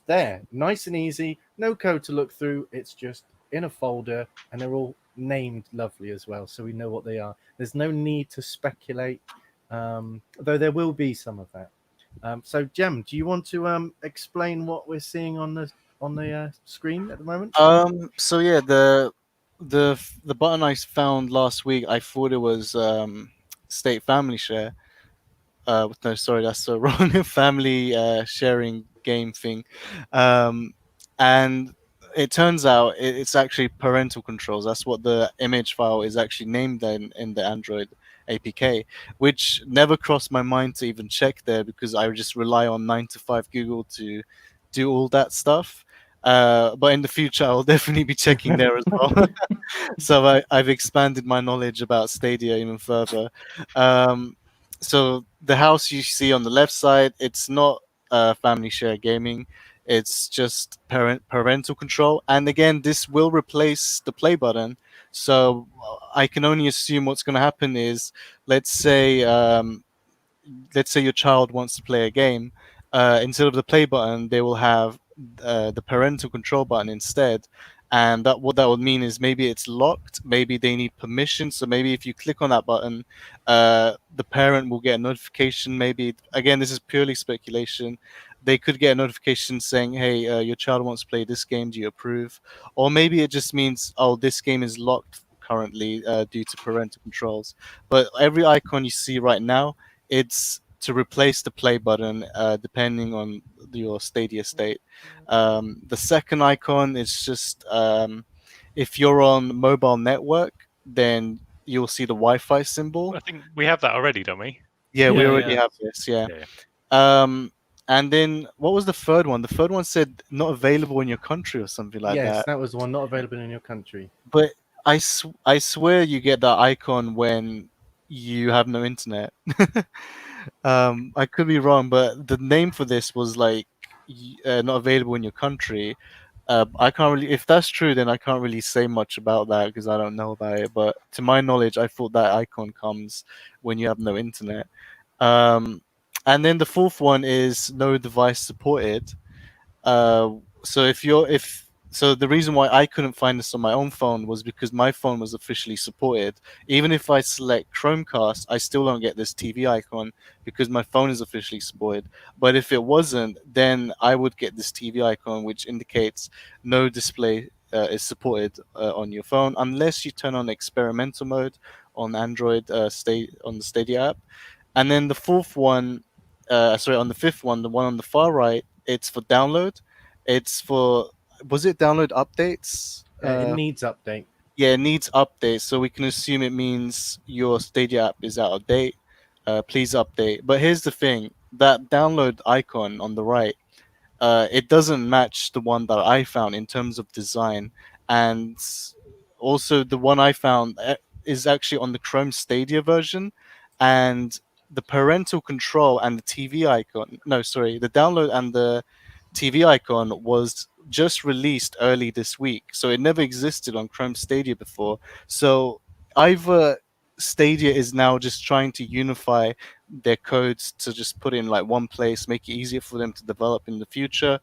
there, nice and easy, no code to look through. It's just in a folder, and they're all named lovely as well, so we know what they are. There's no need to speculate, though there will be some of that. So Gem, do you want to explain what we're seeing on the screen at the moment? So yeah, the button I found last week, I thought it was state family share. No, sorry, that's the wrong family sharing game thing. And it turns out it's actually parental controls. That's what the image file is actually named in the Android APK, which never crossed my mind to even check there, because I just rely on 9to5 Google to do all that stuff. But in the future, I'll definitely be checking there as well. So I've expanded my knowledge about Stadia even further. So the house you see on the left side, it's not family share gaming. It's just parental control. And again, this will replace the play button. So I can only assume what's going to happen is, let's say your child wants to play a game. Instead of the play button, they will have the parental control button instead. And what that would mean is maybe it's locked, maybe they need permission. So maybe if you click on that button, the parent will get a notification. Maybe, again, this is purely speculation, they could get a notification saying, "Hey, your child wants to play this game. Do you approve?" Or maybe it just means, "Oh, this game is locked currently due to parental controls." But every icon you see right now, it's to replace the play button depending on your Stadia state. The second icon is just if you're on mobile network, then you'll see the Wi-Fi symbol. I think we have that already, don't we? Yeah, we Yeah, already yeah. have this. Yeah. Yeah. And then what was the third one? The third one said not available in your country or something like Yes, that. that was the one not available in your country. But I swear you get that icon when you have no internet. I could be wrong, but the name for this was like not available in your country. I can't really, if that's true, then I can't really say much about that because I don't know about it. But to my knowledge, I thought that icon comes when you have no internet. Um, and then the fourth one is no device supported. So the reason why I couldn't find this on my own phone was because my phone was officially supported. Even if I select Chromecast, I still don't get this TV icon because my phone is officially supported. But if it wasn't, then I would get this TV icon, which indicates no display is supported on your phone unless you turn on experimental mode on Android, on the Stadia app. And then the on the fifth one, the one on the far right, it's for download. It's for, was it download updates? It needs update. Yeah, it needs updates. So we can assume it means your Stadia app is out of date. Please update. But here's the thing: that download icon on the right, it doesn't match the one that I found in terms of design, and also the one I found is actually on the Chrome Stadia version, and the parental control and the TV icon. No, sorry, the download and the TV icon was just released early this week, so it never existed on Chrome Stadia before. So either Stadia is now just trying to unify their codes to just put in like one place, make it easier for them to develop in the future,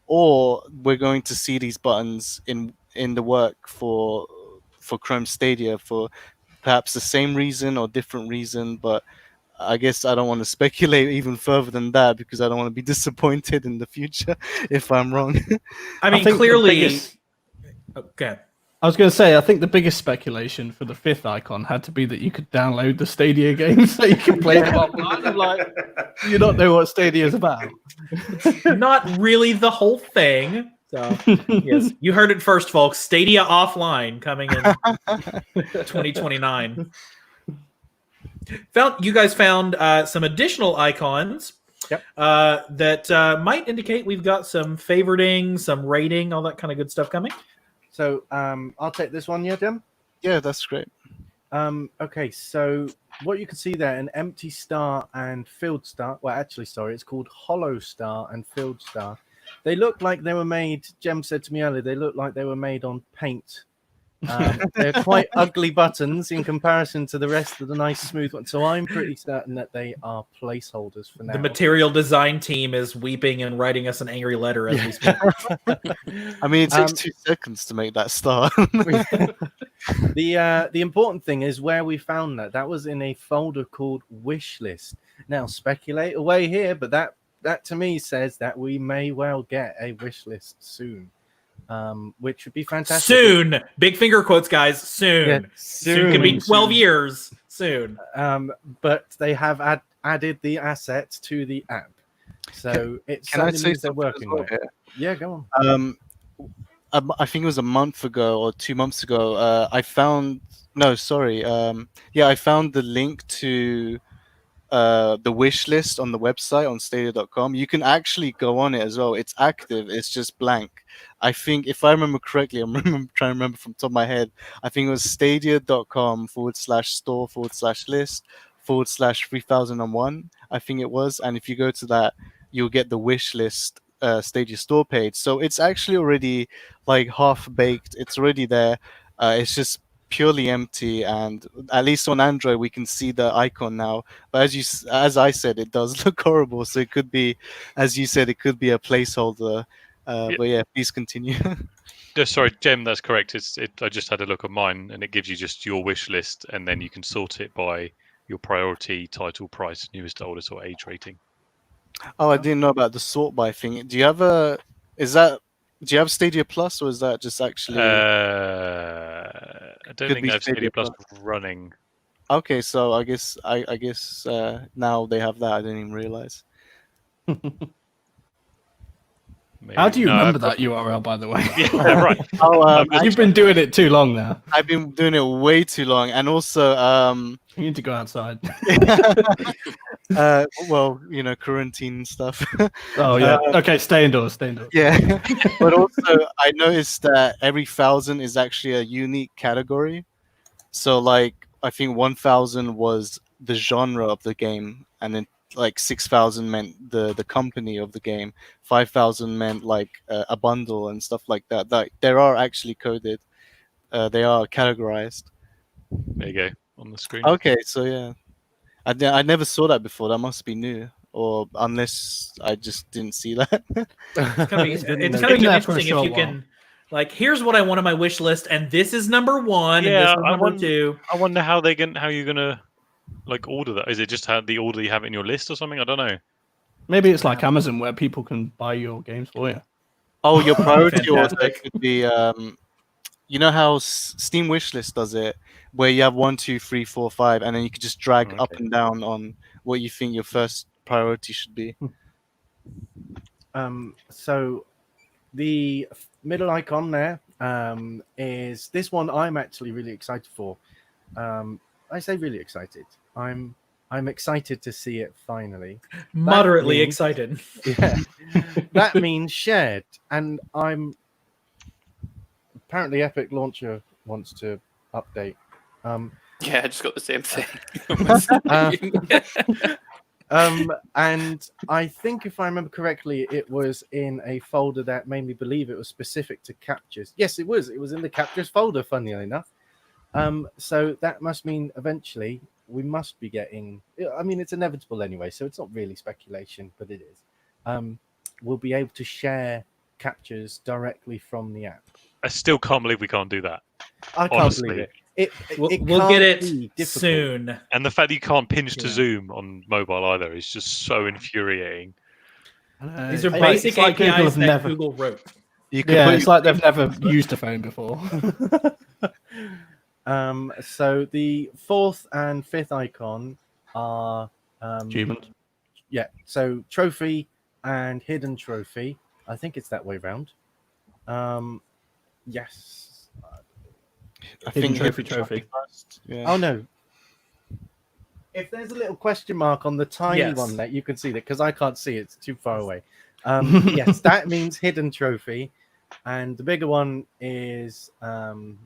or we're going to see these buttons in the work for Chrome Stadia for perhaps the same reason or different reason, but I guess I don't want to speculate even further than that because I don't want to be disappointed in the future if I'm wrong. I mean, think the clearly. biggest- Okay. I was going to say, I think the biggest speculation for the fifth icon had to be that you could download the Stadia games so you can play them offline. I'm like, you don't know what Stadia is about. Not really the whole thing. So, yes, you heard it first, folks. Stadia offline coming in 2029. You guys found some additional icons. Yep. That might indicate we've got some favoriting, some rating, all that kind of good stuff coming. So I'll take this one, yeah, Jim? Yeah, that's great. Okay, so what you can see there, an empty star and filled star. Well, actually, sorry, it's called hollow star and filled star. They look like they were made, Jem said to me earlier, they look like they were made on paint. They're quite ugly buttons in comparison to the rest of the nice smooth ones. So I'm pretty certain that they are placeholders for now. The material design team is weeping and writing us an angry letter as we speak. I mean, it takes 2 seconds to make that start. The important thing is where we found that. That was in a folder called wish list. Now speculate away here, but that to me says that we may well get a wish list soon. Which would be fantastic. Soon, big finger quotes, guys. Soon. Yeah, soon could be 12 years. Soon. But they have added the assets to the app, so it Can I certainly say means they're something as working well on it. here? Yeah, go on. I think it was a month ago or 2 months ago. I found I found the link to the wish list on the website on stadia.com. You can actually go on it as well. It's active, it's just blank. I think if I remember correctly, I'm trying to remember from the top of my head, I think it was stadia.com/store/list/3001, I think it was. And if you go to that, you'll get the wish list Stadia store page. So it's actually already like half baked. It's already there. It's just purely empty, and at least on Android we can see the icon now. But as I said, it does look horrible. So it could be, as you said, it could be a placeholder. But yeah, please continue. Sorry, Jem, that's correct. I just had a look at mine, and it gives you just your wish list, and then you can sort it by your priority, title, price, newest, oldest, or age rating. Oh, I didn't know about the sort by thing. Do you have a? Is that? Do you have Stadia Plus, or is that just actually? I don't Could think be I have Stadia Stadia Plus running. Okay, so I guess now they have that. I didn't even realize. Maybe. How do you No, remember I've got- that URL, by the way? Yeah, right. Oh, You've been doing it too long now. I've been doing it way too long, and also You need to go outside. well, you know, quarantine stuff. Oh yeah. Okay, stay indoors. Stay indoors. Yeah, but also I noticed that every 1,000 is actually a unique category. So like I think 1,000 was the genre of the game, and then like 6,000 meant the company of the game. 5,000 meant like a bundle and stuff like that. That there are actually coded. They are categorized. There you go on the screen. Okay, so yeah, I never saw that before. That must be new, or unless I just didn't see that. It's gonna be Didn't know. interesting for a if short you while. can, like, here's what I want on my wish list, and this is number one, and Yeah, this is I number wonder- two. I wonder how you're gonna like order that. Is it just how the order you have it in your list or something? I don't know. Maybe it's like Amazon where people can buy your games for you. Oh, your priority order Fantastic. could be you know how Steam Wishlist does it, where you have 1, 2, 3, 4, 5, and then you could just drag up Okay. and down on what you think your first priority should be. So the middle icon there is this one I'm actually really excited for. I say really excited. I'm excited to see it finally. Moderately means- excited. Yeah. That means shared. And I'm apparently Epic Launcher wants to update. Yeah, I just got the same thing. And I think if I remember correctly, it was in a folder that made me believe it was specific to captures. Yes, it was. It was in the captures folder, funnily enough. So that must mean eventually we must be getting. I mean, it's inevitable anyway, so it's not really speculation, but it is. We'll be able to share captures directly from the app. I still can't believe we can't do that. I can't Honestly. believe it. We'll It get can't it be difficult. soon. And the fact that you can't pinch to Yeah. zoom on mobile either is just so infuriating. These are It's basic it's like Google APIs have that never. Google wrote. You could Yeah, put it's like they've never used a phone before. So the fourth and fifth icon are Achievement. yeah. So trophy and hidden trophy. I think it's that way round. Yes. I Hidden think trophy. first. Yeah. Oh no. If there's a little question mark on the tiny Yes. one that you can see that because I can't see it's too far away. Yes, that means hidden trophy, and the bigger one is an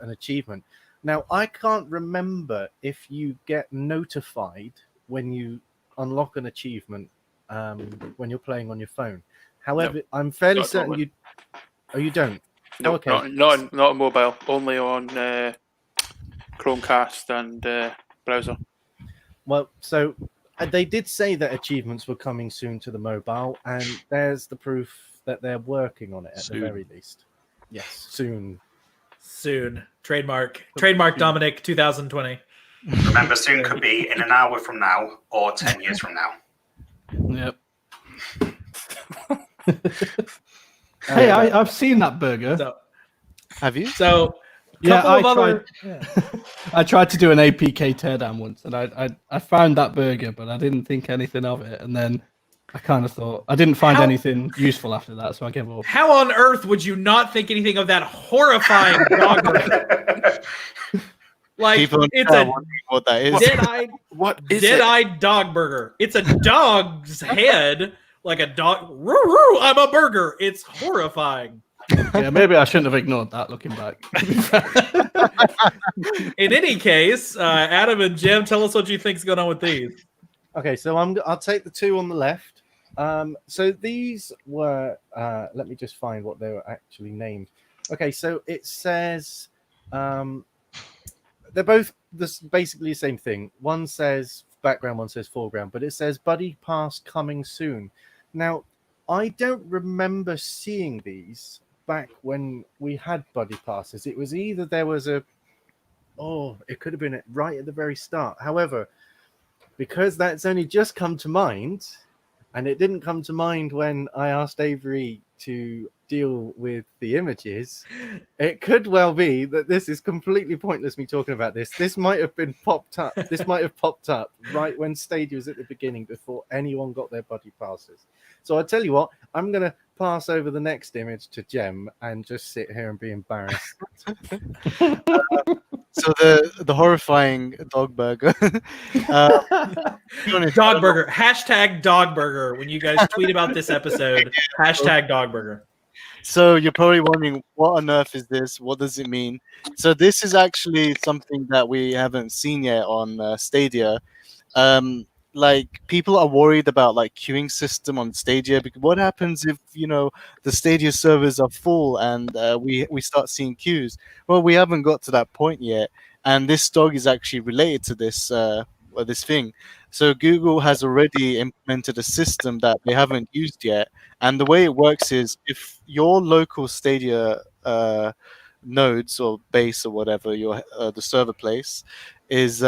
achievement. Now I can't remember if you get notified when you unlock an achievement when you're playing on your phone. However, I'm fairly Not certain normally. you. Oh, you don't. No, Okay. not on mobile. Only on Chromecast and browser. Well, so they did say that achievements were coming soon to the mobile, and there's the proof that they're working on it at Soon. the very least. Yes, soon. Soon. Trademark, Dominic, 2020. Remember, soon could be in an hour from now or 10 years from now. Yep. Hey, I've seen that burger. So, Have you? Yeah, couple of other. I tried to do an APK teardown once, and I found that burger, but I didn't think anything of it. And then I kind of thought I didn't find How- anything useful after that, so I gave up. How on earth would you not think anything of that horrifying dog burger? Like, People it's are a wondering what that is. What is it? dead-eyed dog burger. It's a dog's head, like a dog. Roo, roo, I'm a burger. It's horrifying. Yeah, maybe I shouldn't have ignored that. Looking back. In any case, Adam and Jim, tell us what you think's going on with these. Okay, so I'll take the two on the left. So these were. Let me just find what they were actually named. Okay, so it says they're both basically the same thing. One says background, one says foreground, but it says Buddy Pass coming soon. Now, I don't remember seeing these back when we had Buddy Passes. It was either there was it could have been right at the very start. However, because that's only just come to mind, And it didn't come to mind when I asked Avery to deal with the images. It could well be that this is completely pointless, me talking about this. This might have been popped up. This might have popped up right when Stadia was at the beginning, before anyone got their buddy passes. So I'll tell you what, I'm going to pass over the next image to Gem and just sit here and be embarrassed. So the horrifying dog burger. Dog burger. Hashtag dog burger. When you guys tweet about this episode, hashtag dog burger. So you're probably wondering, what on earth is this? What does it mean? So this is actually something that we haven't seen yet on Stadia. Like, people are worried about like queuing system on Stadia, because what happens if the Stadia servers are full and we start seeing queues? Well, we haven't got to that point yet, and this dog is actually related to this thing. So Google has already implemented a system that they haven't used yet, and the way it works is, if your local Stadia nodes or base or whatever the server place is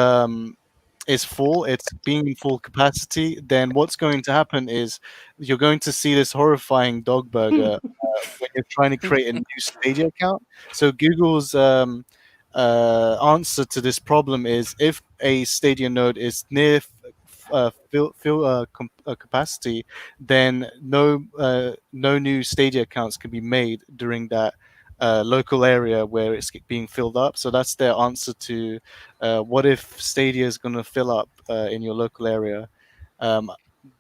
full, it's being in full capacity, then what's going to happen is you're going to see this horrifying dog burger when you're trying to create a new Stadia account. So Google's answer to this problem is, if a Stadia node is near capacity, then no new Stadia accounts can be made during that local area where it's being filled up. So that's their answer to what if Stadia is going to fill up in your local area.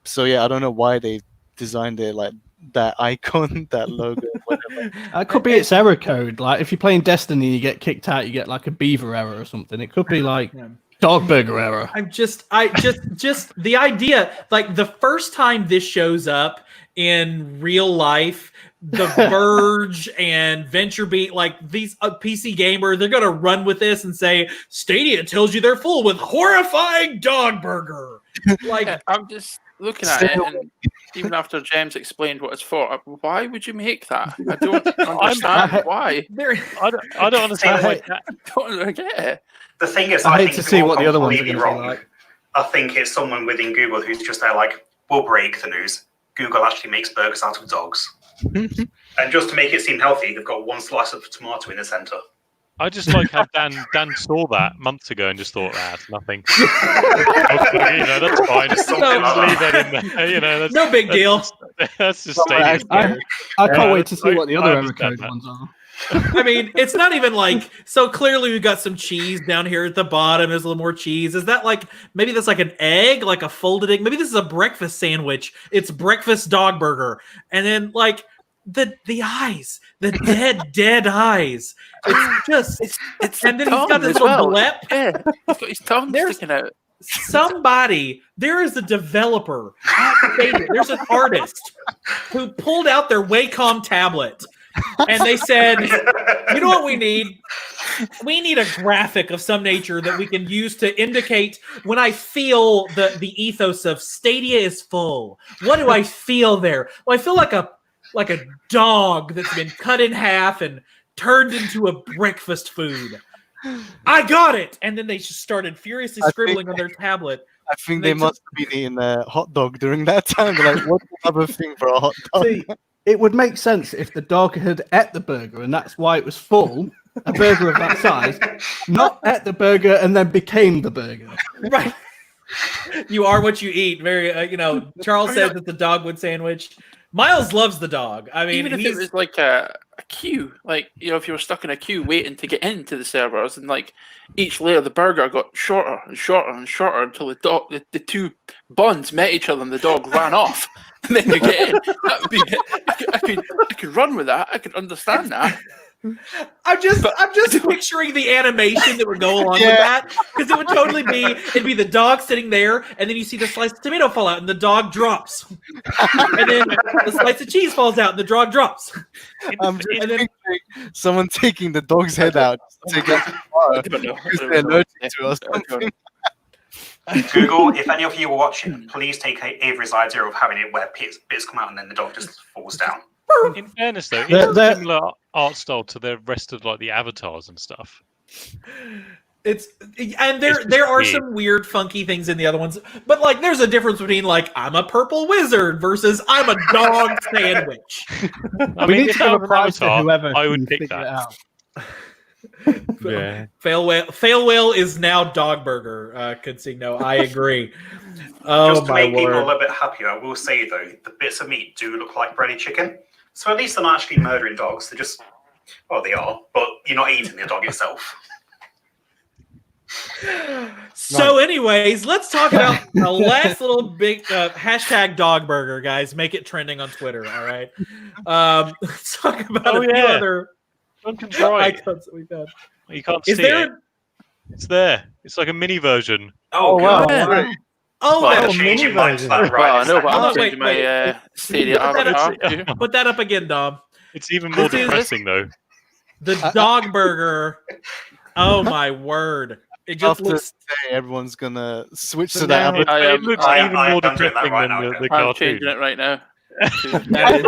So yeah, I don't know why they designed it like that icon, that logo, whatever. It could be its error code. Like, if you're playing Destiny, you get kicked out, you get like a beaver error or something. It could be like dog burger error. I just the idea, like, the first time this shows up in real life, The Verge and VentureBeat, like these PC Gamer, they're gonna run with this and say Stadia tells you they're full with horrifying dog burger. Like, Yeah, I'm just looking at it, and even after James explained what it's for, why would you make that? I don't understand why. I don't understand why. I don't get it. The thing is, I hate think to see what the other ones are completely going to be wrong. like. I think it's someone within Google who's just there like, we'll break the news. Google actually makes burgers out of dogs. And just to make it seem healthy, they've got one slice of tomato in the center. I just like how Dan saw that months ago and just thought, it's nothing. That's fine. Just leave that in there. That's, no big deal. That's just Stadia. I can't wait to see what the other error code ones are. I mean, it's not even like, so clearly we've got some cheese down here at the bottom. There's a little more cheese. Is that like, maybe that's like an egg, like a folded egg? Maybe this is a breakfast sandwich. It's breakfast dog burger. And then like the eyes, the dead eyes. It's just, it's and then he's got this little blep. Yeah, he's got his tongue sticking out. There is a developer at Stadia, there's an artist who pulled out their Wacom tablet. And they said, you know what we need? We need a graphic of some nature that we can use to indicate when I feel the ethos of Stadia is full. What do I feel there? Well, I feel like a dog that's been cut in half and turned into a breakfast food. I got it! And then they just started furiously scribbling on their tablet. I think they must have been eating a hot dog during that time. They're like, what's the other thing for a hot dog? See, it would make sense if the dog had ate the burger and that's why it was full, a burger of that size, not ate the burger and then became the burger. Right. You are what you eat. Very, Charles said that the dogwood sandwich. Miles loves the dog. I mean, even if it was like a queue, like, if you were stuck in a queue waiting to get into the servers, and like each layer of the burger got shorter and shorter and shorter until the two buns met each other and the dog ran off. And then you get in. That would be it. I could run with that. I could understand that. I'm just picturing the animation that would go along with that, because it would totally be, it'd be the dog sitting there, and then you see the slice of tomato fall out, and the dog drops, and then the slice of cheese falls out, and the dog drops. I'm just picturing someone taking the dog's head out to get because they're allergic to us. Google, if any of you are watching, please take Avery's idea of having it where bits come out and then the dog just falls down. In fairness, though, it's a similar art style to the rest of like the avatars and stuff. It's and there are weird. some weird, funky things in the other ones, but like there's a difference between like I'm a purple wizard versus I'm a dog sandwich. I We mean, need if to that give a was an prize to avatar, whoever I would can pick figure it that. out. Yeah. Fail whale is now dog burger. Consigno, I agree. Oh Just to my make people a word! little bit happier, I will say though, the bits of meat do look like breaded chicken. So at least they're not actually murdering dogs. They're just, well, they are, but you're not eating the dog itself. So, anyways, let's talk about a last little big hashtag dog burger, guys. Make it trending on Twitter. All right. Let's talk about Oh, a few yeah. other Duncan's right. icons that we've had. You can't Is see there? it. It's there. It's like a mini version. Oh, wow. God. Wow. Oh, Well, that- I'm changing mini mine to that version. right Well, I this know, but second. I'm Oh, wait, changing my wait. Stadia Put that avatar. up. too. put that up again, Dom. It's even more This is- depressing, though. The dog burger. Oh my word! It just After looks. today, everyone's gonna switch So to that. now- It, I it am- looks I even am more doing that depressing right than now, the okay. I'm cartoon. changing it right now. That is-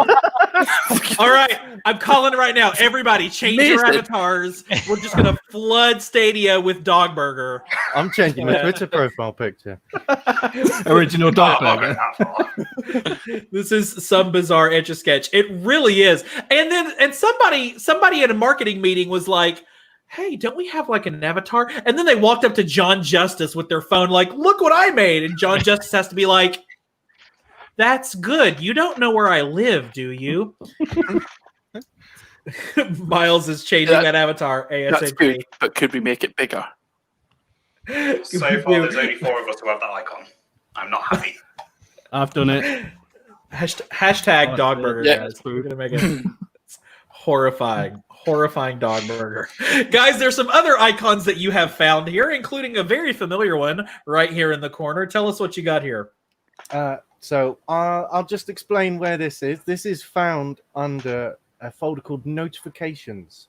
All right, I'm calling it right now. Everybody, change your Amazing. avatars. We're just gonna flood Stadia with dog burger. I'm changing my Twitter profile picture. Original Oh, dog I'm not burger. going that far. This is some bizarre etch a sketch. It really is. And somebody at a marketing meeting was like, "Hey, don't we have like an avatar?" And then they walked up to John Justice with their phone, like, "Look what I made!" And John Justice has to be like, "That's good. You don't know where I live, do you?" Miles is changing Yeah, that avatar That's ASAP. good, but could we make it bigger? So far, there's only 4 of us who have that icon. I'm not happy. I've done it. Hashtag dog burger, Yeah. guys. We're gonna make it horrifying dog burger. Guys, there's some other icons that you have found here, including a very familiar one right here in the corner. Tell us what you got here. So I'll just explain where this is. This is found under a folder called notifications.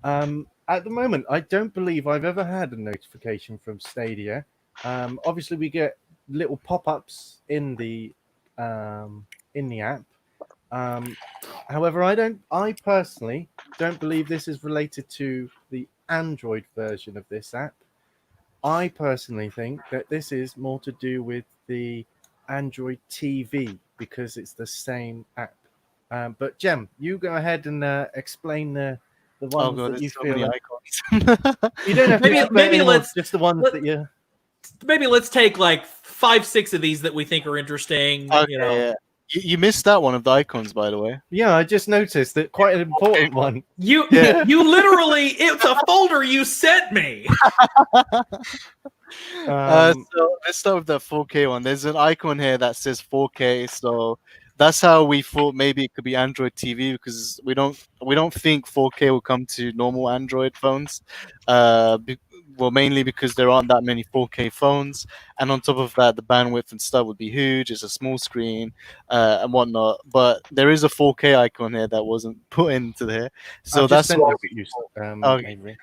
At the moment, I don't believe I've ever had a notification from Stadia. Obviously, we get little pop-ups in the app. However, I personally don't believe this is related to the Android version of this app. I personally think that this is more to do with the Android TV because it's the same app. But Gem, you go ahead and explain the ones Oh god, that you there's so feel. many Like... icons. You don't have to Maybe- explain maybe anymore, let's- just the ones that you. Maybe let's take like 5-6 of these that we think are interesting. Okay, You know, yeah. You missed that one of the icons, by the way. Yeah, I just noticed that quite an important one. you Yeah. you literally, it's a folder you sent me. So let's start with the 4K one. There's an icon here that says 4K, so that's how we thought maybe it could be Android TV because we don't think 4K will come to normal Android phones. Well, mainly because there aren't that many 4K phones, and on top of that, the bandwidth and stuff would be huge. It's a small screen and whatnot. But there is a 4K icon here that wasn't put into there, so I've just that's sent why. it to you, Okay. Avery.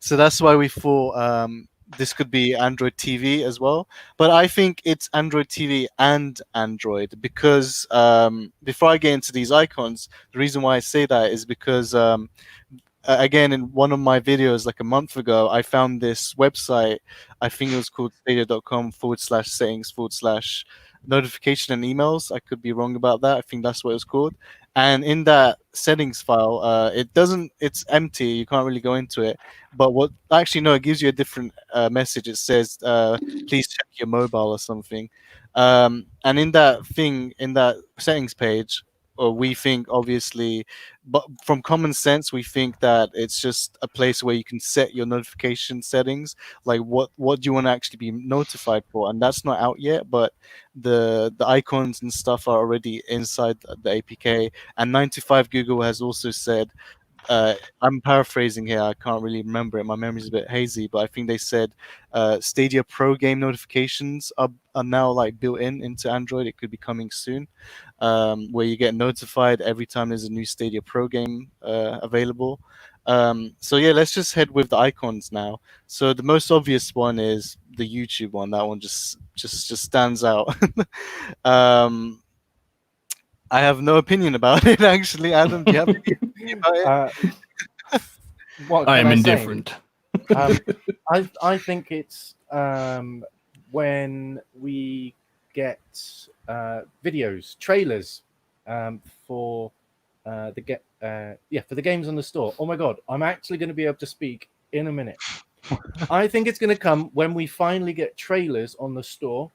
So that's why we thought this could be Android TV as well. But I think it's Android TV and Android because before I get into these icons, the reason why I say that is because again, in one of my videos like a month ago, I found this website. I think it was called stadia.com/settings/notification and emails. I could be wrong about that. I think that's what it was called. And in that settings file, it's empty. You can't really go into it. But it gives you a different message. It says, please check your mobile or something. And in that settings page, we think obviously, but from common sense, we think that it's just a place where you can set your notification settings, like what do you want to actually be notified for, and that's not out yet. But the icons and stuff are already inside the APK, and 95 Google has also said. I'm paraphrasing here. I can't really remember it. My memory's a bit hazy, but I think they said Stadia Pro game notifications are now like built into Android. It could be coming soon, where you get notified every time there's a new Stadia Pro game available. So yeah, let's just head with the icons now. So the most obvious one is the YouTube one. That one just stands out. I have no opinion about it actually. Adam, do you have any opinion about it? What I can am say? indifferent. I think it's when we get videos, trailers for for the games on the store. Oh my god, I'm actually going to be able to speak in a minute. I think it's going to come when we finally get trailers on the store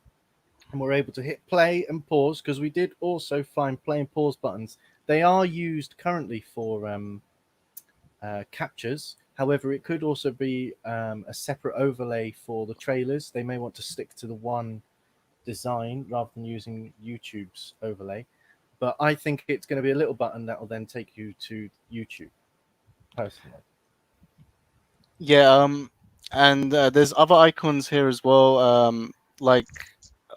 and we're able to hit play and pause, because we did also find play and pause buttons. They are used currently for captures. However, it could also be a separate overlay for the trailers. They may want to stick to the one design rather than using YouTube's overlay. But I think it's going to be a little button that will then take you to YouTube, personally. Yeah, and there's other icons here as well. Like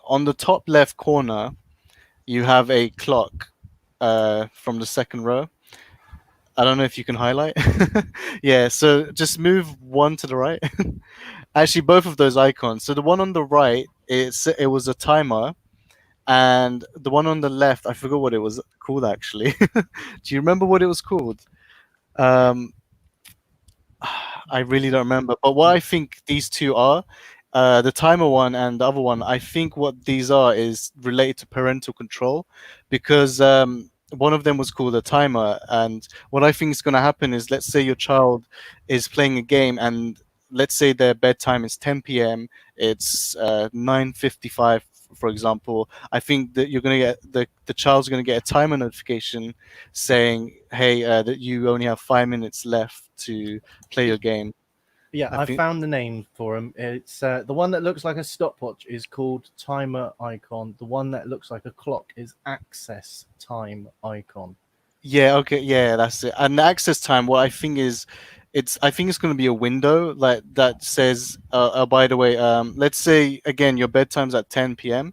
on the top left corner, you have a clock from the second row. I don't know if you can highlight. Yeah, so just move one to the right. Actually, both of those icons. So the one on the right, it was a timer, and the one on the left, I forgot what it was called actually. Do you remember what it was called? Um, I really don't remember. But what I think these two are, the timer one and the other one, I think what these are is related to parental control, because one of them was called a timer. And what I think is going to happen is, let's say your child is playing a game, and let's say their bedtime is 10 p.m. It's 9:55, for example. I think that you're going to get the child's going to get a timer notification saying, "Hey, that you only have 5 minutes left to play your game." Yeah, I I think- found the name for them. It's the one that looks like a stopwatch is called timer icon. The one that looks like a clock is access time icon. Yeah, okay, yeah, that's it. And the access time, what I think is, I think it's going to be a window like that says, by the way, let's say again your bedtime's at 10 p.m.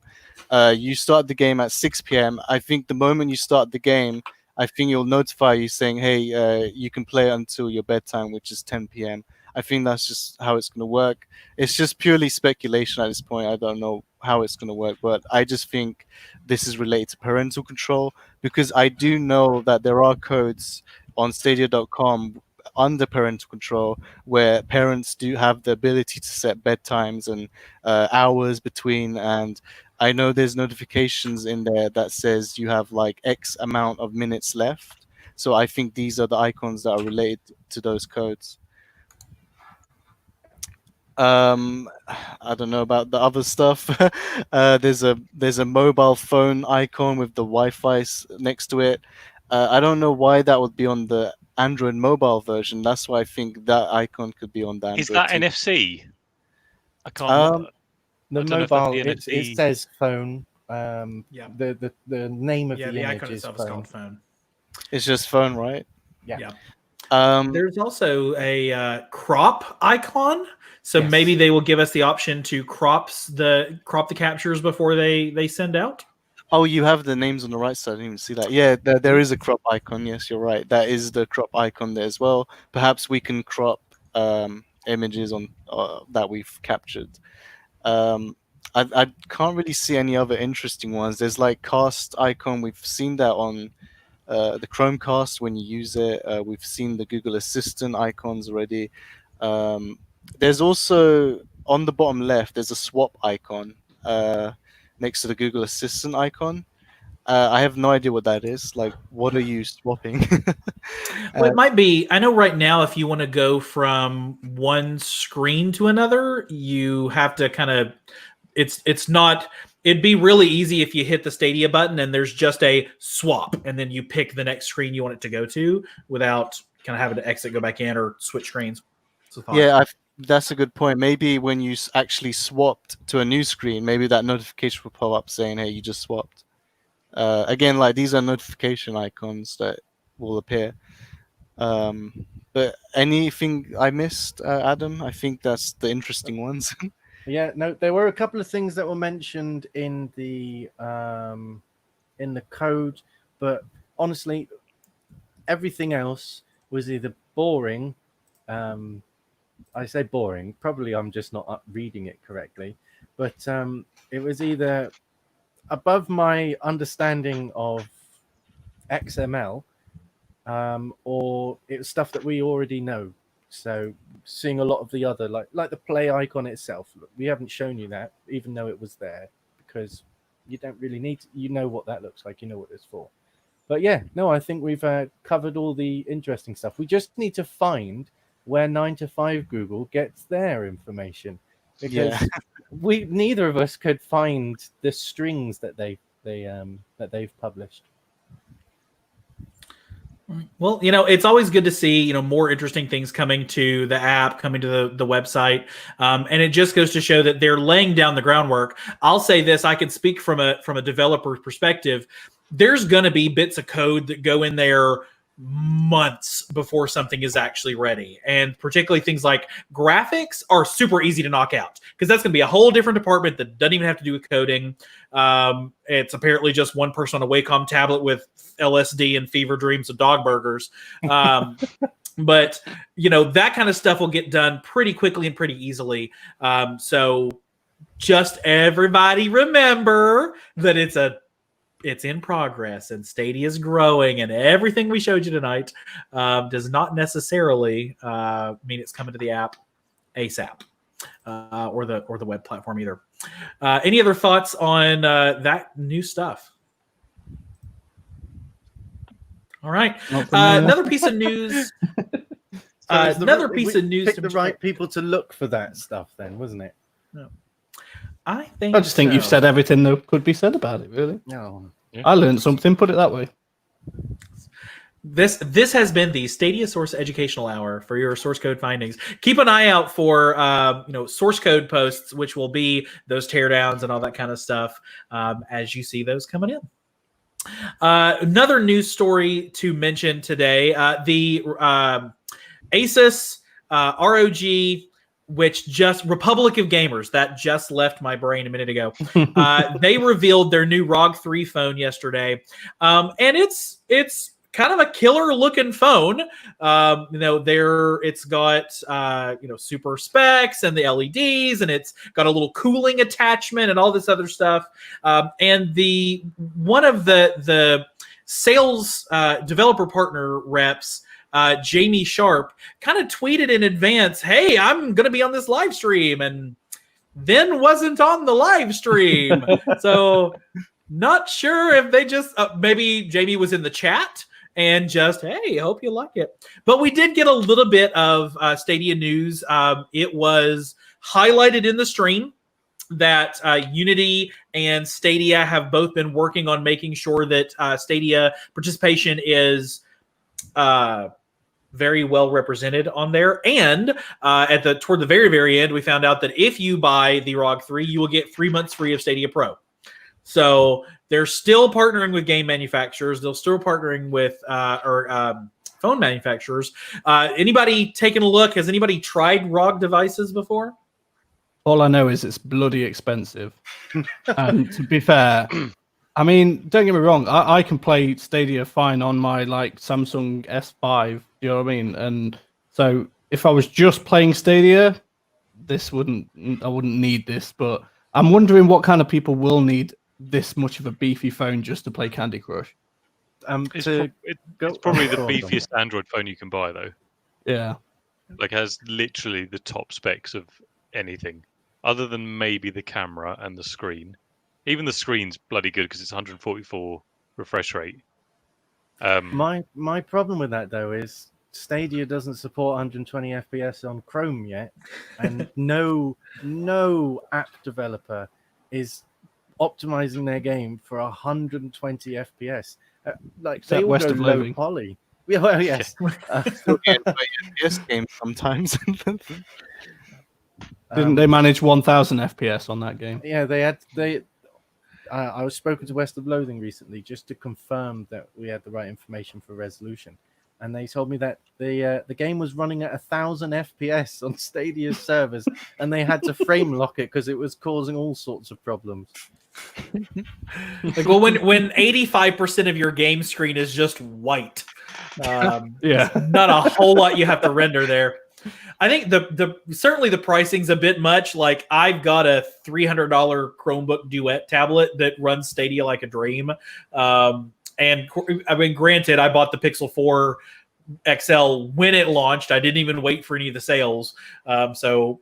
You start the game at 6 p.m. I think the moment you start the game, I think it'll notify you saying, hey, you can play until your bedtime, which is 10 p.m. I think that's just how it's going to work. It's just purely speculation at this point. I don't know how it's going to work, but I just think this is related to parental control, because I do know that there are codes on Stadia.com under parental control where parents do have the ability to set bedtimes and hours between. And I know there's notifications in there that says you have like X amount of minutes left. So I think these are the icons that are related to those codes. I don't know about the other stuff. There's a mobile phone icon with the Wi-Fi next to it. I don't know why that would be on the Android mobile version. That's why I think that icon could be on the Android Is that too. NFC? I can't. The I don't know if that's mobile, the it NFC. says phone. Yeah. The name of Yeah, the the image icon is itself is phone. called phone. It's just phone, right? Yeah. There's also a crop icon, so Yes. maybe they will give us the option to crop the captures before they send out. Oh, you have the names on the right side. I didn't even see that. Yeah, there is a crop icon. Yes, you're right. That is the crop icon there as well. Perhaps we can crop images on that we've captured. I can't really see any other interesting ones. There's like cast icon. We've seen that on the Chromecast when you use it. We've seen the Google Assistant icons already. There's also on the bottom left. There's a swap icon next to the Google Assistant icon. I have no idea what that is. Like, what are you swapping? Well, it might be. I know right now, if you want to go from one screen to another, you have to kind of. It's not. It'd be really easy if you hit the Stadia button and there's just a swap, and then you pick the next screen you want it to go to without kind of having to exit, go back in, or switch screens. So fine. Yeah, that's a good point. Maybe when you actually swapped to a new screen, maybe that notification will pop up saying, "Hey, you just swapped." Again, like these are notification icons that will appear. But anything I missed, Adam? I think that's the interesting ones. Yeah, no, there were a couple of things that were mentioned in the code, but honestly, everything else was either boring. I say boring. Probably I'm just not reading it correctly, but it was either above my understanding of XML, or it was stuff that we already know. So seeing a lot of the other like the play icon itself, look, we haven't shown you that, even though it was there, because you don't really need to, you know what that looks like, you know what it's for. But yeah, no, I think we've covered all the interesting stuff. We just need to find where 9 to 5 Google gets their information, because we neither of us could find the strings that they've published. Well, it's always good to see, more interesting things coming to the app, coming to the website. And it just goes to show that they're laying down the groundwork. I'll say this, I can speak from a developer perspective. There's going to be bits of code that go in there months before something is actually ready. And particularly things like graphics are super easy to knock out, because that's going to be a whole different department that doesn't even have to do with coding. It's apparently just one person on a Wacom tablet with LSD and fever dreams of dog burgers. But, that kind of stuff will get done pretty quickly and pretty easily. So just everybody remember that it's in progress, and Stadia is growing, and everything we showed you tonight does not necessarily mean it's coming to the app ASAP or the web platform either. Any other thoughts on that new stuff? All right, another piece of news. Picked the right people to look for that stuff, then, wasn't it? No. I just think you've said everything that could be said about it, really. No. Yeah. I learned something, put it that way. This has been the Stadia Source Educational Hour for your source code findings. Keep an eye out for source code posts, which will be those teardowns and all that kind of stuff as you see those coming in. Another news story to mention today: the Asus ROG, which just Republic of Gamers, that just left my brain a minute ago. They revealed their new ROG 3 phone yesterday, and it's kind of a killer looking phone. It's got super specs and the LEDs, and it's got a little cooling attachment and all this other stuff. And one of the sales developer partner reps, Jamie Sharp, kind of tweeted in advance, "Hey, I'm going to be on this live stream," and then wasn't on the live stream. So not sure if they just maybe Jamie was in the chat and just, "Hey, hope you like it." But we did get a little bit of Stadia news. It was highlighted in the stream that Unity and Stadia have both been working on making sure that Stadia participation is very well represented on there. And toward the very, very end, we found out that if you buy the ROG 3, you will get 3 months free of Stadia Pro. So they're still partnering with game manufacturers. They're still partnering with phone manufacturers. Anybody taking a look? Has anybody tried ROG devices before? All I know is it's bloody expensive. And to be fair, I mean, don't get me wrong. I can play Stadia fine on my Samsung S5. You know what I mean? And so if I was just playing Stadia, I wouldn't need this. But I'm wondering what kind of people will need this much of a beefy phone just to play Candy Crush. It's probably the beefiest Android phone you can buy, though. Yeah. Has literally the top specs of anything, other than maybe the camera and the screen. Even the screen's bloody good because it's 144 refresh rate. My problem with that, though, is Stadia doesn't support 120 FPS on Chrome yet, and no app developer is optimizing their game for 120 FPS. They all West go of low Loading. poly. Yeah, well, yes. FPS games sometimes. Didn't they manage 1,000 FPS on that game? Yeah, I was spoken to West of Loathing recently just to confirm that we had the right information for resolution, and they told me that the game was running at 1,000 FPS on Stadia's servers, and they had to frame lock it because it was causing all sorts of problems. Well, when 85% of your game screen is just white, Yeah. not a whole lot you have to render there. I think certainly the pricing's a bit much. I've got a $300 Chromebook Duet tablet that runs Stadia like a dream. And I mean, granted, I bought the Pixel 4 XL when it launched. I didn't even wait for any of the sales. So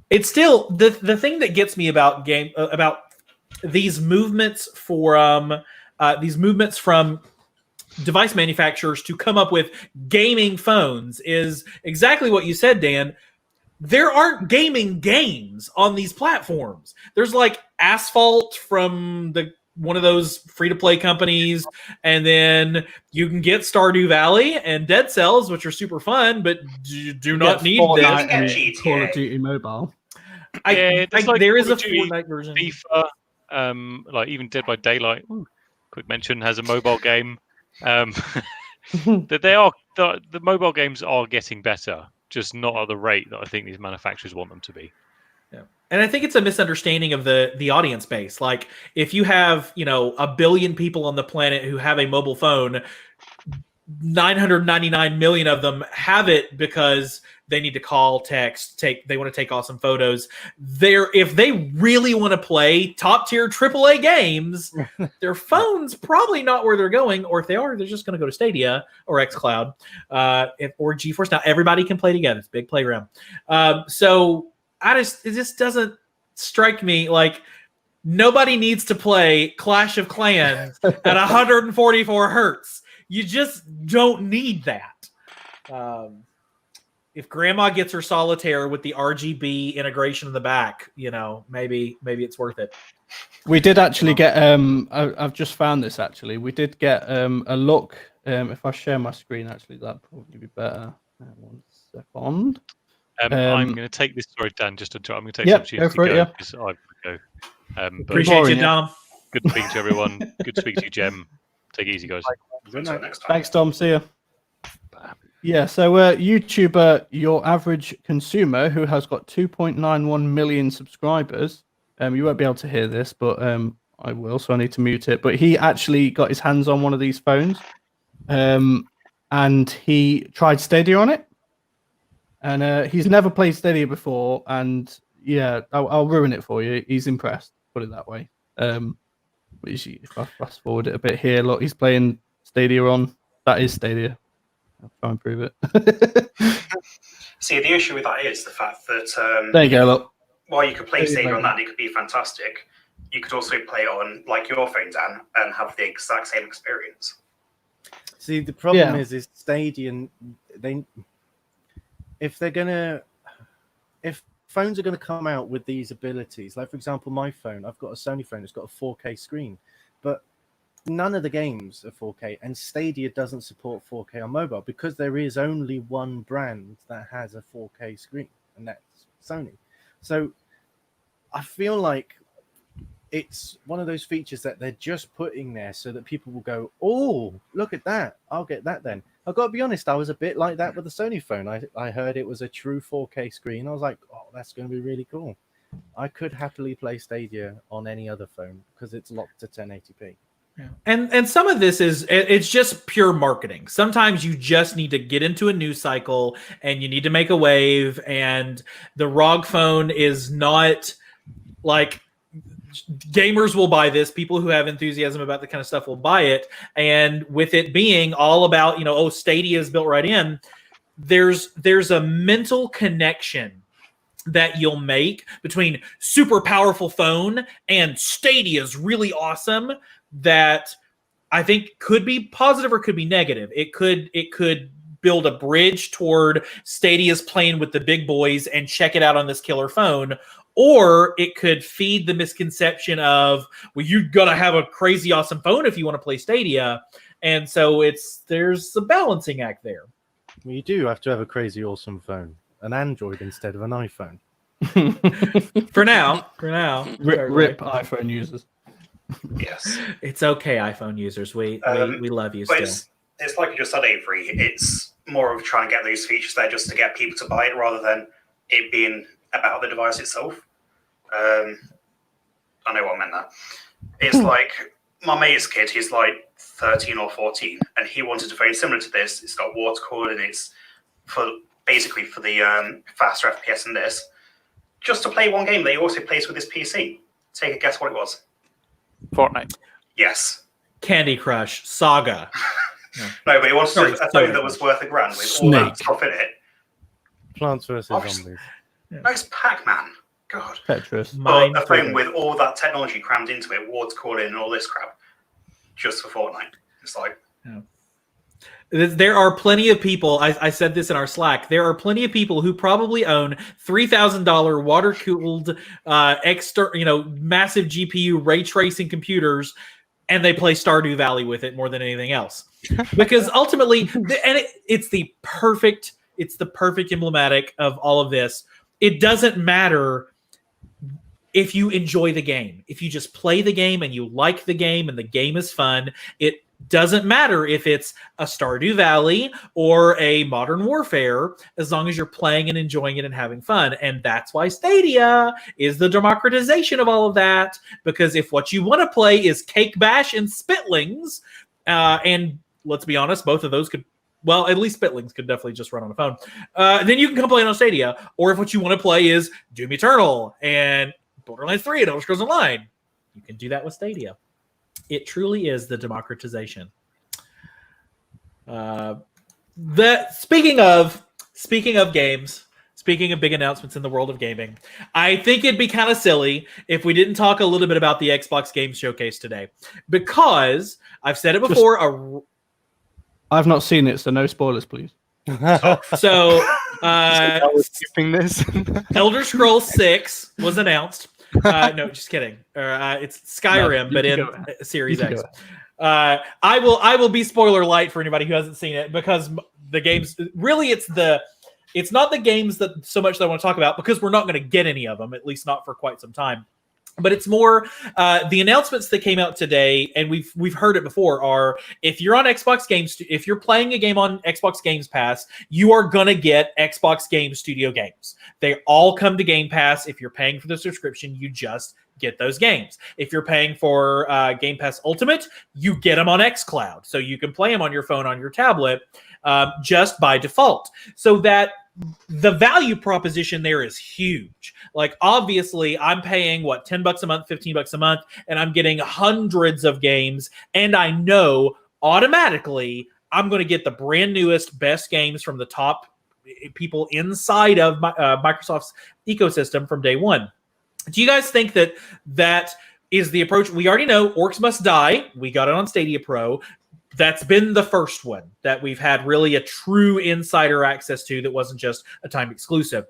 it's still the thing that gets me about about these movements from device manufacturers to come up with gaming phones is exactly what you said, Dan. There aren't gaming games on these platforms. There's like Asphalt from one of those free-to-play companies, and then you can get Stardew Valley and Dead Cells, which are super fun, but do not need Fortnite this. You can and get Call of GTA. Duty Mobile. Yeah, there's like there is Call a of Duty, Fortnite version. FIFA, like even Dead by Daylight. Quick mention has a mobile game. That they are the mobile games are getting better, just not at the rate that I think these manufacturers want them to be. Yeah. And I think it's a misunderstanding of the audience base. Like if you have, 1 billion people on the planet who have a mobile phone, 999 million of them have it because they need to call, text, they want to take awesome photos. If they really want to play top tier AAA games, their phone's probably not where they're going, or if they are, they're just going to go to Stadia or XCloud or GeForce Now. Everybody can play together. It's a big playground. So it just doesn't strike me like nobody needs to play Clash of Clans at 144 hertz. You just don't need that. If grandma gets her solitaire with the RGB integration in the back, maybe it's worth it. We did actually get I've just found this actually. We did get a look. If I share my screen, actually, that'd probably be better. 1 second. I'm going to take this. Sorry, Dan. I'm going to take Yep, this opportunity go for to it, go yeah. because I've got to go. But Appreciate you, Dom. good to speak to everyone. Good to speak to you, Gem. Take it easy, guys. Until next time. Thanks, Tom. See ya. Yeah, so YouTuber, your average consumer who has got 2.91 million subscribers, you won't be able to hear this, but I will, so I need to mute it. But he actually got his hands on one of these phones, and he tried Stadia on it, and he's never played Stadia before, and yeah, I'll ruin it for you. He's impressed, put it that way. If I fast forward it a bit here, look, he's playing Stadia on. That is Stadia. I'll try and prove it. See, the issue with that is the fact that There you go, look. while you could play There you Stadia go. on that, and it could be fantastic. You could also play it on like your phone, Dan, and have the exact same experience. See, the problem Yeah. is Stadia. If phones are going to come out with these abilities, like for example, my phone, I've got a Sony phone, it's got a 4K screen, but none of the games are 4K, and Stadia doesn't support 4K on mobile because there is only one brand that has a 4K screen, and that's Sony. So I feel like it's one of those features that they're just putting there so that people will go, oh, look at that, I'll get that then. I've got to be honest, I was a bit like that with the Sony phone. I heard it was a true 4K screen. I was like, oh, that's going to be really cool. I could happily play Stadia on any other phone because it's locked to 1080p. Yeah. And some of this it's just pure marketing. Sometimes you just need to get into a news cycle and you need to make a wave, and the ROG phone is not like gamers will buy this. People who have enthusiasm about the kind of stuff will buy it. And with it being all about, Stadia is built right in, there's a mental connection that you'll make between super powerful phone and Stadia is really awesome that I think could be positive or could be negative. It could build a bridge toward Stadia's playing with the big boys and check it out on this killer phone. Or it could feed the misconception of, well, you got to have a crazy awesome phone if you want to play Stadia. And so there's a balancing act there. Well, you do have to have a crazy awesome phone, an Android instead of an iPhone. For now. Rip iPhone users. Yes. It's okay, iPhone users. We love you But still. it's like you just said, Avery. It's more of trying to get those features there just to get people to buy it rather than it being about the device itself. I know what I meant that. It's like my mate's kid, he's like 13 or 14, and he wanted a phone similar to this. It's got water cooling, it's for the faster FPS than this. Just to play one game that he also plays with his PC. Take a guess what it was. Fortnite. Yes. Candy Crush, Saga. No, but he wanted Sorry, a sorry, phone that was worth $1,000 with all that Snake. stuff in it. Plants vs Obviously. Zombies. No, it's Pac-Man. God. Tetris. But Mine a phone with all that technology crammed into it, wards calling and all this crap, just for Fortnite. It's like, There are plenty of people. I said this in our Slack. There are plenty of people who probably own $3,000 water cooled, massive GPU ray tracing computers, and they play Stardew Valley with it more than anything else. Because ultimately, it's the perfect emblematic of all of this. It doesn't matter if you enjoy the game. If you just play the game and you like the game and the game is fun, it doesn't matter if it's a Stardew Valley or a Modern Warfare, as long as you're playing and enjoying it and having fun. And that's why Stadia is the democratization of all of that. Because if what you want to play is Cake Bash and Spitlings, and let's be honest, both of those could, well, at least Spitlings could definitely just run on a phone. Then you can come play it on Stadia. Or if what you want to play is Doom Eternal and Borderlands 3 and Elder Scrolls Online, you can do that with Stadia. It truly is the democratization. Speaking of games, speaking of big announcements in the world of gaming, I think it'd be kind of silly if we didn't talk a little bit about the Xbox Games Showcase today, because I've said it before. I've not seen it, so no spoilers, please. So, skipping this. Elder Scrolls 6 was announced. No, just kidding. It's Skyrim, but in Series X. I will be spoiler light for anybody who hasn't seen it, because the games really it's not the games that so much that I want to talk about, because we're not going to get any of them, at least not for quite some time. But it's more the announcements that came out today, and we've heard it before, are if you're on Xbox Games, if you're playing a game on Xbox Games Pass, you are going to get Xbox Game Studio games. They all come to Game Pass. If you're paying for the subscription, you just get those games. If you're paying for Game Pass Ultimate, you get them on xCloud. So you can play them on your phone, on your tablet, just by default. So that the value proposition there is huge. Like, obviously, I'm paying $10 a month, $15 a month, and I'm getting hundreds of games. And I know automatically I'm going to get the brand newest, best games from the top people inside of Microsoft's ecosystem from day one. Do you guys think that is the approach? We already know Orcs Must Die. We got it on Stadia Pro. That's been the first one that we've had really a true insider access to that wasn't just a timed exclusive.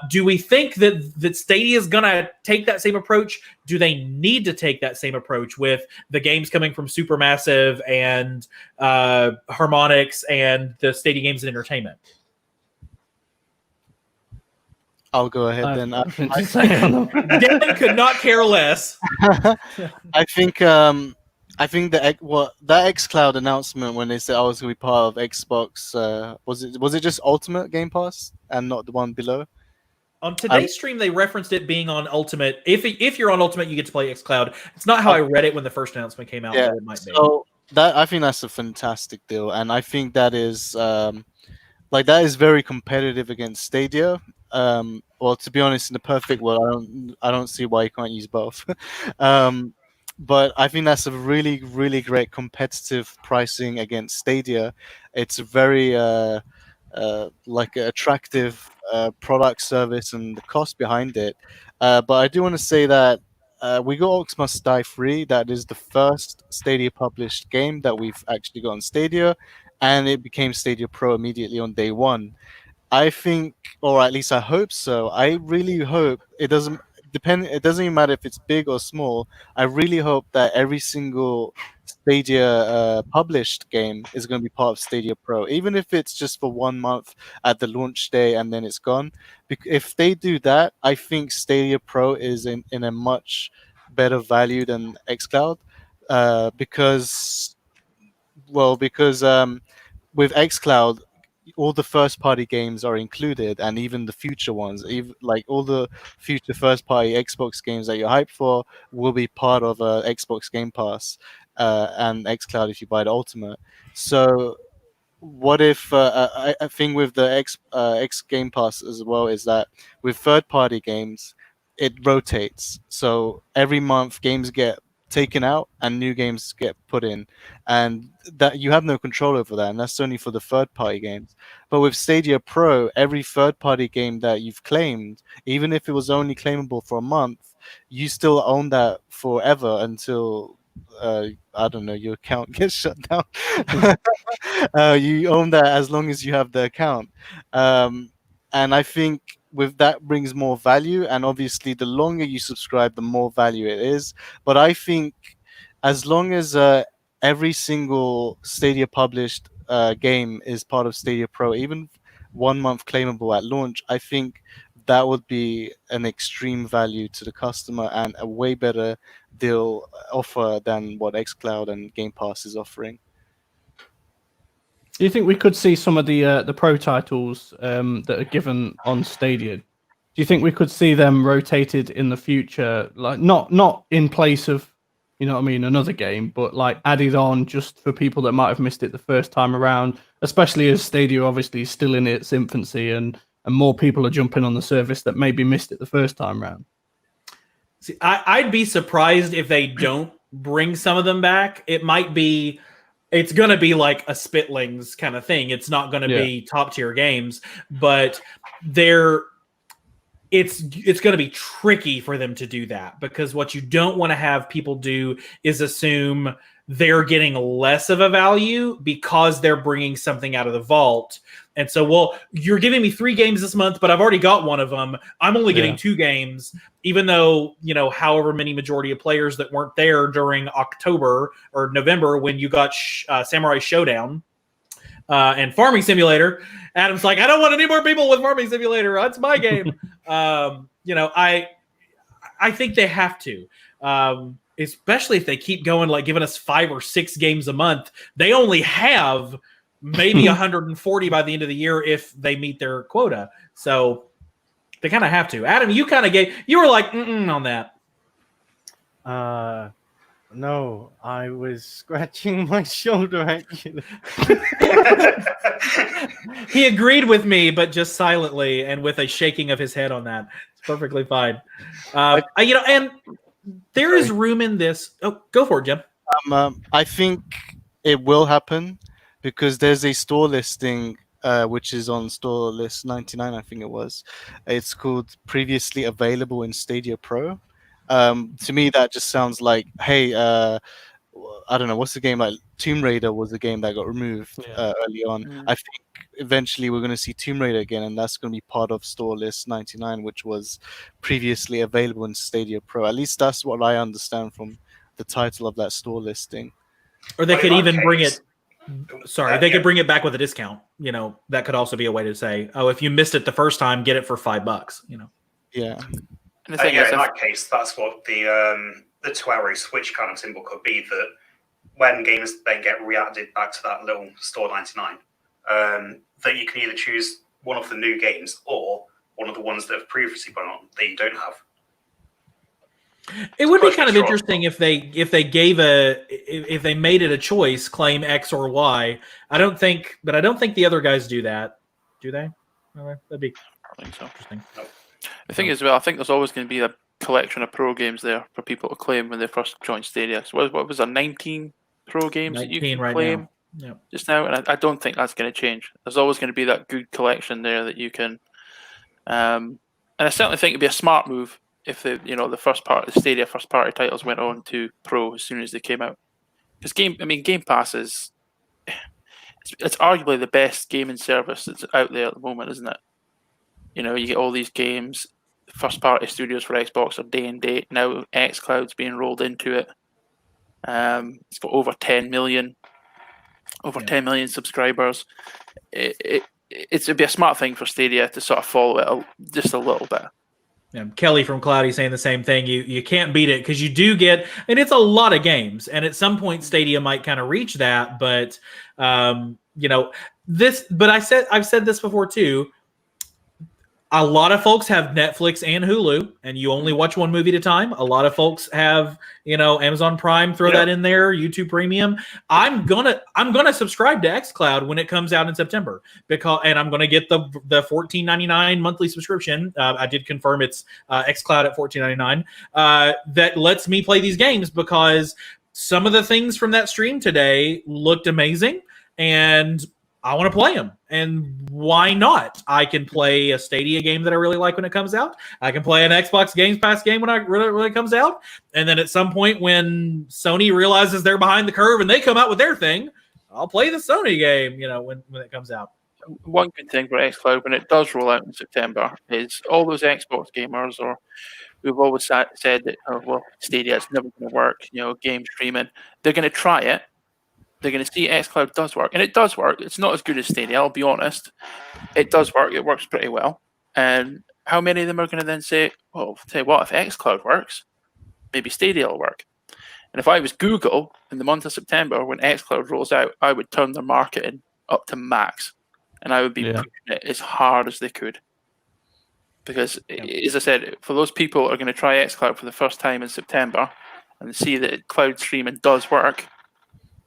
Do we think that Stadia is going to take that same approach? Do they need to take that same approach with the games coming from Supermassive and Harmonix and the Stadia Games and Entertainment? I'll go ahead then. Dan could not care less. I think that xCloud announcement, when they said I was going to be part of Xbox, was it just Ultimate Game Pass and not the one below? On today's stream, they referenced it being on Ultimate. If you're on Ultimate, you get to play xCloud. It's not how I read it when the first announcement came out. Yeah, but it might be. So I think that's a fantastic deal, and I think that is that is very competitive against Stadia. Well, to be honest, in the perfect world, I don't see why you can't use both. But I think that's a really, really great competitive pricing against Stadia. It's a very attractive product, service, and the cost behind it. But I do want to say that we got Orcs Must Die free. That is the first Stadia published game that we've actually got on Stadia, and it became Stadia Pro immediately on day one. I think, or at least I hope so. I really hope it doesn't even matter if it's big or small. I really hope that every single Stadia published game is going to be part of Stadia Pro, even if it's just for 1 month at the launch day and then it's gone. If they do that, I think Stadia Pro is in a much better value than xCloud, because with xCloud, all the first-party games are included, and even the future ones, like all the future first-party Xbox games that you're hyped for, will be part of Xbox Game Pass and xCloud if you buy the Ultimate. So, what if I think with the X Game Pass as well is that with third-party games, it rotates. So every month, games get taken out and new games get put in, and that you have no control over that, and that's only for the third-party games. But with Stadia Pro, every third-party game that you've claimed, even if it was only claimable for a month, you still own that forever until I don't know, your account gets shut down. You own that as long as you have the account. And I think with that brings more value, and obviously the longer you subscribe, the more value it is. But I think as long as every single Stadia published game is part of Stadia Pro, even 1 month claimable at launch, I think that would be an extreme value to the customer and a way better deal offer than what xCloud and Game Pass is offering. Do you think we could see some of the pro titles that are given on Stadia? Do you think we could see them rotated in the future, like not in place of, you know what I mean, another game, but like added on just for people that might have missed it the first time around, especially as Stadia obviously is still in its infancy and more people are jumping on the service that maybe missed it the first time around? See, I'd be surprised if they don't bring some of them back. It's going to be like a Spitlings kind of thing. It's not going to be top tier games, but it's going to be tricky for them to do that, because what you don't want to have people do is assume they're getting less of a value because they're bringing something out of the vault. And so, well, you're giving me 3 games this month, but I've already got one of them. I'm only getting 2 games, even though, you know, however many majority of players that weren't there during October or November when you got Samurai Showdown and Farming Simulator. Adam's like, I don't want any more people with Farming Simulator. That's my game. You know, I think they have to. Especially if they keep going, like giving us 5 or 6 games a month. They only have maybe 140 by the end of the year if they meet their quota. So they kind of have to. Adam, you were like, on that. No, I was scratching my shoulder actually. He agreed with me, but just silently and with a shaking of his head on that. It's perfectly fine. You know, and there is room in this. Oh, go for it, Jim. I think it will happen because there's a store listing which is on store list 99, I think it was. It's called previously available in Stadia Pro. To me, that just sounds like, hey, I don't know, what's the game like? Tomb Raider was a game that got removed early on. I think eventually we're going to see Tomb Raider again, and that's going to be part of store list 99, which was previously available in Stadia Pro. At least that's what I understand from the title of that store listing. Or they could even bring it. Sorry, they could bring it back with a discount. You know, that could also be a way to say, oh, if you missed it the first time, get it for $5. You know. Yeah. In that case, that's what the 2-arrow switch kind of symbol could be, that when games then get re-added back to that little store 99, that you can either choose one of the new games or one of the ones that have previously been on that you don't have. It would be kind of interesting if they made it a choice, claim X or Y. I don't think the other guys do that. Do they? That'd be interesting. Nope. The thing is, well, I think there's always going to be a collection of pro games there for people to claim when they first join Stadia. So what was there, 19 pro games that you can claim just now? And I don't think that's going to change. There's always going to be that good collection there that you can. And I certainly think it'd be a smart move if the Stadia first party titles went on to pro as soon as they came out. Because Game Pass it's arguably the best gaming service that's out there at the moment, isn't it? You know, you get all these games. First party studios for Xbox are day and date. Now xCloud's being rolled into it. It's got over 10 million subscribers. It'd be a smart thing for Stadia to sort of follow it just a little bit. Yeah, Kelly from Cloudy saying the same thing. You can't beat it because you do get, and it's a lot of games, and at some point Stadia might kind of reach that. But you know this. But I've said this before too. A lot of folks have Netflix and Hulu, and you only watch one movie at a time. A lot of folks have, Amazon Prime, throw that in there, YouTube Premium. I'm gonna subscribe to xCloud when it comes out in September and I'm gonna get the $14.99 monthly subscription. I did confirm it's xCloud at $14.99. That lets me play these games because some of the things from that stream today looked amazing, and I want to play them. And why not? I can play a Stadia game that I really like when it comes out. I can play an Xbox Game Pass game when it comes out. And then at some point when Sony realizes they're behind the curve and they come out with their thing, I'll play the Sony game, when it comes out. One good thing for xCloud when it does roll out in September is all those Xbox gamers or who've always said that, Stadia is never going to work, game streaming. They're going to try it. They're going to see xCloud does work. And it does work. It's not as good as Stadia, I'll be honest. It does work. It works pretty well. And how many of them are going to then say, well, I'll tell you what, if xCloud works, maybe Stadia will work. And if I was Google in the month of September when xCloud rolls out, I would turn their marketing up to max. And I would be pushing it as hard as they could. Because, as I said, for those people who are going to try xCloud for the first time in September and see that cloud streaming does work,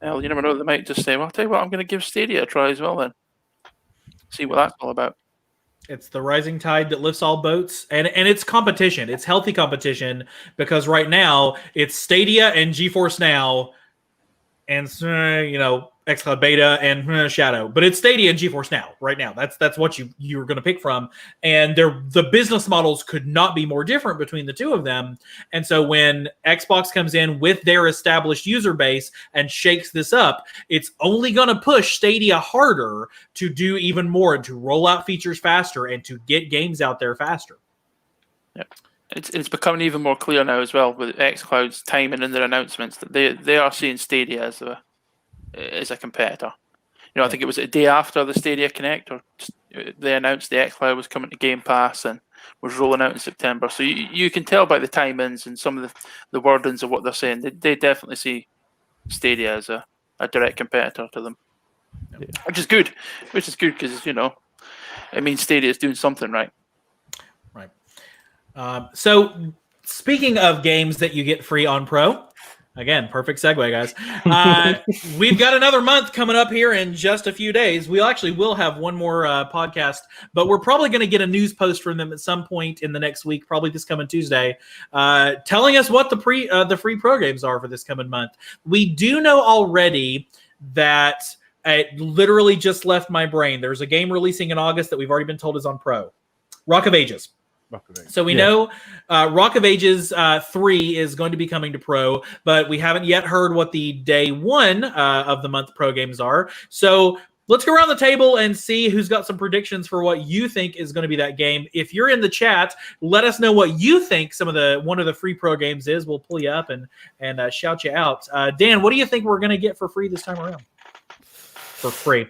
well, you never know. They might just say, well, I'll tell you what, I'm going to give Stadia a try as well then. See what that's all about. It's the rising tide that lifts all boats. And it's competition. It's healthy competition because right now it's Stadia and GeForce Now and, xCloud Beta and Shadow. But it's Stadia and GeForce Now right now. That's what you're going to pick from. And the business models could not be more different between the two of them. And so when Xbox comes in with their established user base and shakes this up, it's only going to push Stadia harder to do even more and to roll out features faster and to get games out there faster. Yeah. It's becoming even more clear now as well with xCloud's timing and their announcements that they are seeing Stadia as a competitor. I think it was a day after the Stadia Connect, or they announced the xCloud was coming to Game Pass and was rolling out in September. So you can tell by the timings and some of the wordings of what they're saying. They definitely see Stadia as a direct competitor to them, which is good. Which is good because it means Stadia is doing something right. Right. So speaking of games that you get free on Pro. Again, perfect segue, guys. We've got another month coming up here in just a few days. We actually will have one more podcast, but we're probably going to get a news post from them at some point in the next week, probably this coming Tuesday, telling us what the free pro games are for this coming month. We do know already that it literally just left my brain. There's a game releasing in August that we've already been told is on Pro. Rock of Ages. So we know Rock of Ages 3 is going to be coming to Pro, but we haven't yet heard what the day one of the month Pro games are. So let's go around the table and see who's got some predictions for what you think is going to be that game. If you're in the chat, let us know what you think one of the free Pro games is. We'll pull you up and shout you out. Dan, what do you think we're going to get for free this time around? For free.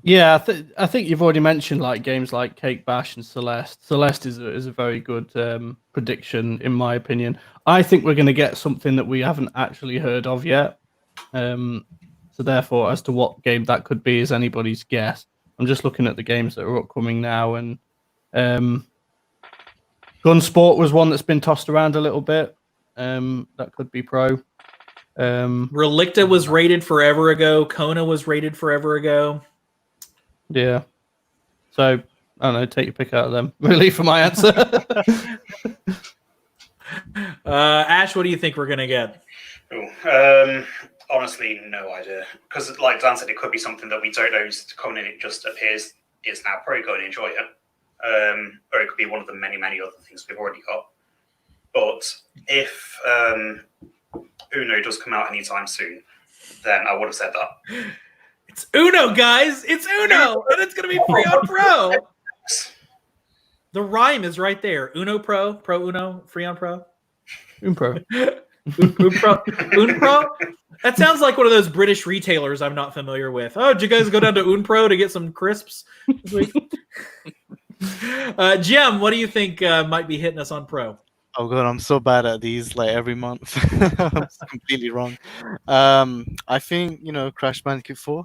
Yeah, I think you've already mentioned like games like Cake Bash and Celeste. Celeste is a very good prediction, in my opinion. I think we're going to get something that we haven't actually heard of yet. So therefore, as to what game that could be is anybody's guess. I'm just looking at the games that are upcoming now, and Gunsport was one that's been tossed around a little bit. That could be Pro. Relicta was rated forever ago. Kona was rated forever ago. Yeah. So, I don't know, take your pick out of them, really, for my answer. Ash, what do you think we're going to get? Honestly, no idea. Because, like Dan said, it could be something that we don't know is coming in. It just appears it's now probably going to enjoy it. Or it could be one of the many, many other things we've already got. But if Uno does come out anytime soon, then I would have said that. It's Uno, guys! It's Uno! And it's going to be free on Pro! The rhyme is right there. Uno Pro, Pro Uno, free on Pro. Unpro. Unpro? That sounds like one of those British retailers I'm not familiar with. Oh, did you guys go down to Unpro to get some crisps this week? Gem, what do you think might be hitting us on Pro? Oh god, I'm so bad at these. Like every month, I'm completely wrong. I think Crash Bandicoot 4.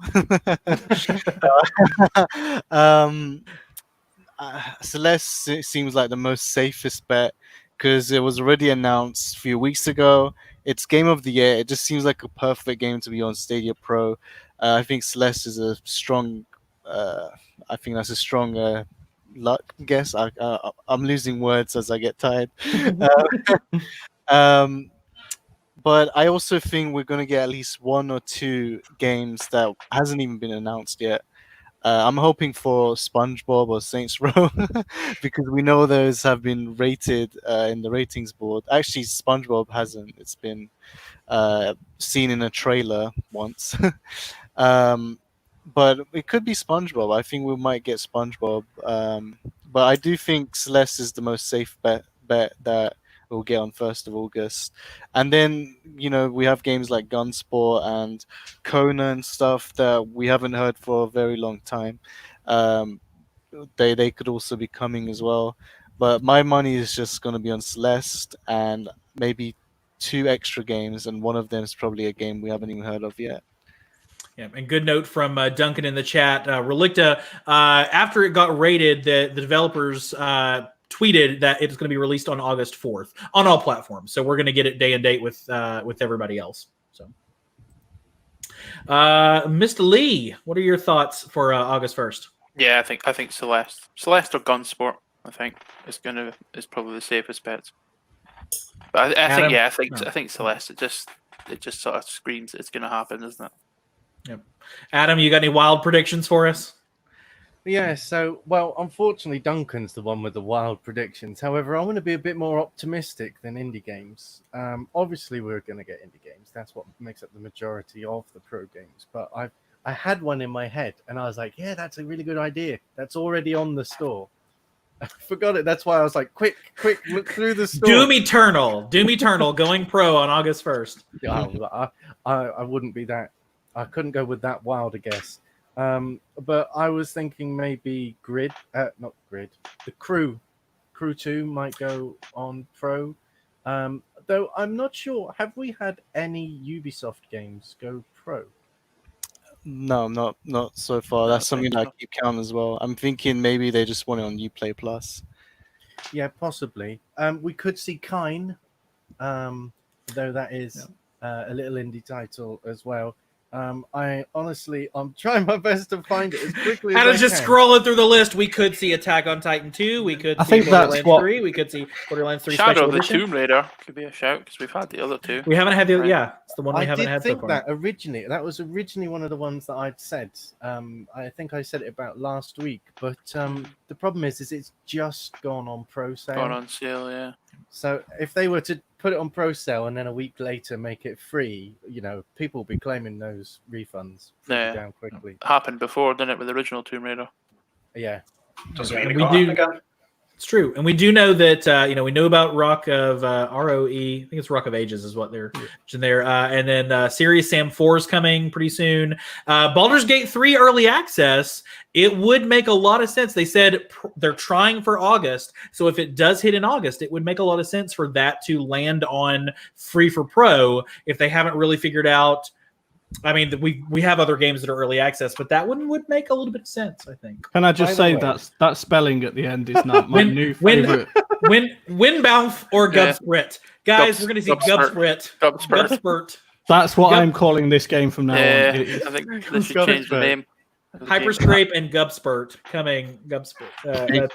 Celeste seems like the most safest bet because it was already announced a few weeks ago. It's game of the year. It just seems like a perfect game to be on Stadia Pro. I think Celeste is a strong. I think that's a strong luck guess. I'm losing words as I get tired. um, but I also think we're going to get at least one or two games that hasn't even been announced yet. I'm hoping for SpongeBob or Saints Row because we know those have been rated in the ratings board. Actually, SpongeBob hasn't. It's been seen in a trailer once. um, but it could be SpongeBob. I think we might get SpongeBob. But I do think Celeste is the most safe bet that we'll get on 1st of August. And then, we have games like Gunsport and Kona and stuff that we haven't heard for a very long time. They could also be coming as well. But my money is just going to be on Celeste and maybe 2 extra games, and one of them is probably a game we haven't even heard of yet. Yeah, and good note from Duncan in the chat. Relicta, after it got rated, the developers tweeted that it's going to be released on August 4th on all platforms. So we're going to get it day and date with everybody else. So, Mr. Lee, what are your thoughts for August 1st? Yeah, I think Celeste or Gunsport. I think is probably the safest bet. But I think Celeste. It just sort of screams it's going to happen, doesn't it? Yep. Adam, you got any wild predictions for us? Yeah, so, well, unfortunately, Duncan's the one with the wild predictions. However, I want to be a bit more optimistic than indie games. Obviously, we're going to get indie games. That's what makes up the majority of the pro games. But I had one in my head, and I was like, yeah, that's a really good idea. That's already on the store. I forgot it. That's why I was like, quick, look through the store. Doom Eternal going pro on August 1st. Yeah, I wouldn't be that. I couldn't go with that wild a guess. But I was thinking maybe not Grid. The Crew 2 might go on Pro. Though I'm not sure. Have we had any Ubisoft games go Pro? No, not so far. That's something that I keep count as well. I'm thinking maybe they just want it on Uplay Plus. Yeah, possibly. We could see Kine, though that is a little indie title as well. I'm trying my best to find it as quickly as I can. Adam's just scrolling through the list. We could see Attack on Titan 2. We could see Borderlands 3. We could see Borderlands 3 Shadow Special of the Edition. Tomb Raider could be a shout because we've had the other two. We haven't had the it's the one we haven't had so far. That was originally one of the ones that I'd said. I think I said it about last week, but the problem is it's just gone on pro sale. Gone on sale, yeah. So if they were to put it on pro sale and then a week later make it free, people will be claiming those refunds down quickly. It happened before, didn't it, with the original Tomb Raider? Yeah. It's true, and we do know that we know about Rock of ROE. I think it's Rock of Ages is what they're in there, and then Serious Sam 4 is coming pretty soon. Baldur's Gate 3 early access. It would make a lot of sense. They said they're trying for August, so if it does hit in August, it would make a lot of sense for that to land on free for pro if they haven't really figured out. I mean, we have other games that are early access, but that one would make a little bit of sense, I think. Can I just say that spelling at the end is not my new favorite. Winbauf or Gubsprit. Guys, we're going to see Gubsprit. That's what I'm calling this game from now on. I think they should change the name. Hyperscrape and Gubspurt coming. Gubspurt.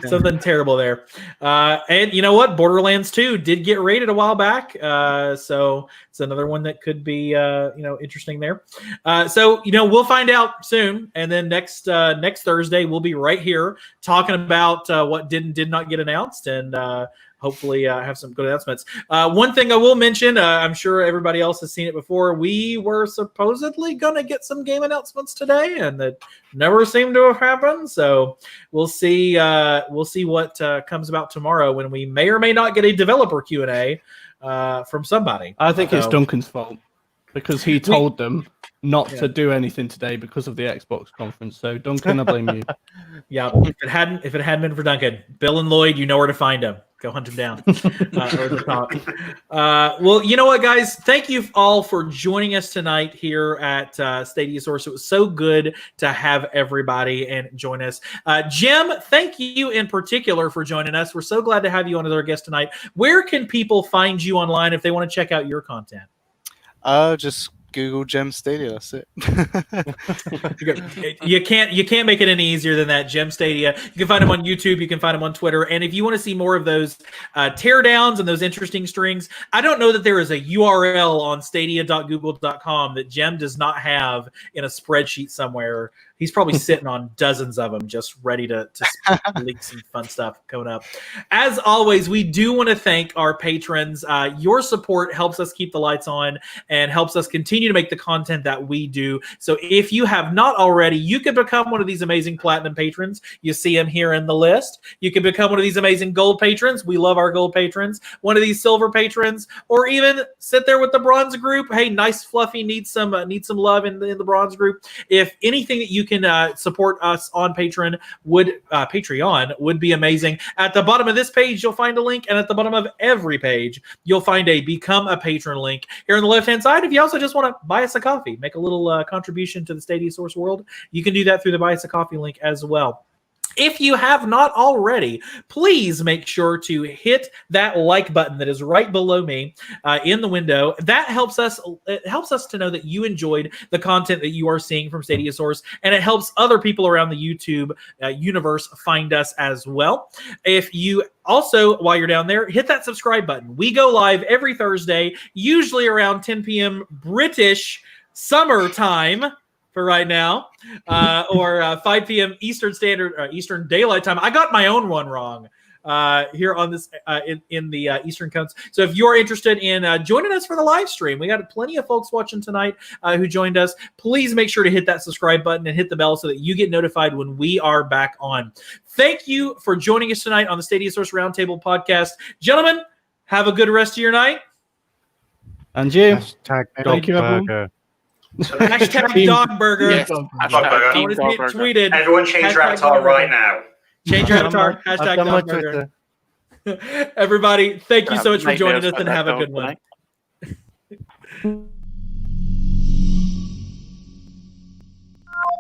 Something terrible there. And you know what? Borderlands 2 did get rated a while back. So it's another one that could be interesting there. So we'll find out soon. And then next Thursday, we'll be right here talking about what did not get announced and hopefully have some good announcements. One thing I will mention, I'm sure everybody else has seen it before. We were supposedly going to get some game announcements today, and that never seemed to have happened. So we'll see. We'll see what comes about tomorrow when we may or may not get a developer Q&A from somebody. I think it's Duncan's fault because he told them not to do anything today because of the Xbox conference. So Duncan, I blame you. Yeah, if it hadn't been for Duncan, Bill and Lloyd, you know where to find them. Go hunt him down over the top. Well, you know what, guys? Thank you all for joining us tonight here at Stadia Source. It was so good to have everybody and join us. Jim, thank you in particular for joining us. We're so glad to have you on as our guest tonight. Where can people find you online if they want to check out your content? Just Google GemStadia. That's it. You can't make it any easier than that. GemStadia. You can find them on YouTube. You can find them on Twitter. And if you want to see more of those teardowns and those interesting strings, I don't know that there is a URL on Stadia.google.com that Gem does not have in a spreadsheet somewhere. He's probably sitting on dozens of them, just ready to leak some fun stuff coming up. As always, we do want to thank our patrons. Your support helps us keep the lights on and helps us continue to make the content that we do. So if you have not already, you can become one of these amazing platinum patrons. You see them here in the list. You can become one of these amazing gold patrons. We love our gold patrons. One of these silver patrons, or even sit there with the bronze group. Hey, nice fluffy, need some love in the bronze group. If anything that you can support us on Patreon would be amazing. At the bottom of this page, you'll find a link, and at the bottom of every page, you'll find a Become a Patron link. Here on the left-hand side, if you also just want to buy us a coffee, make a little contribution to the Stadia Source world, you can do that through the Buy Us a Coffee link as well. If you have not already, please make sure to hit that like button that is right below me in the window. That helps us. It helps us to know that you enjoyed the content that you are seeing from Stadia Source, and it helps other people around the YouTube universe find us as well. If you also, while you're down there, hit that subscribe button. We go live every Thursday, usually around 10 p.m. British summertime. For right now, or 5 p.m. Eastern Daylight Time. I got my own one wrong here on this in the Eastern Coast. So if you're interested in joining us for the live stream, we got plenty of folks watching tonight who joined us. Please make sure to hit that subscribe button and hit the bell so that you get notified when we are back on. Thank you for joining us tonight on the Stadia Source Roundtable podcast. Gentlemen, have a good rest of your night. And you. Thank you, everyone. Hashtag dog burger. Yes. Dog Hashtag burger. I Team want to see Dog it Burger. tweeted. Everyone change your Hashtag avatar dog right burger. now. Change your I've done avatar. my- I've Hashtag done my dog burger. Twitter. Everybody, thank you so much for joining Nightmares us and about have that a good dog one. tonight.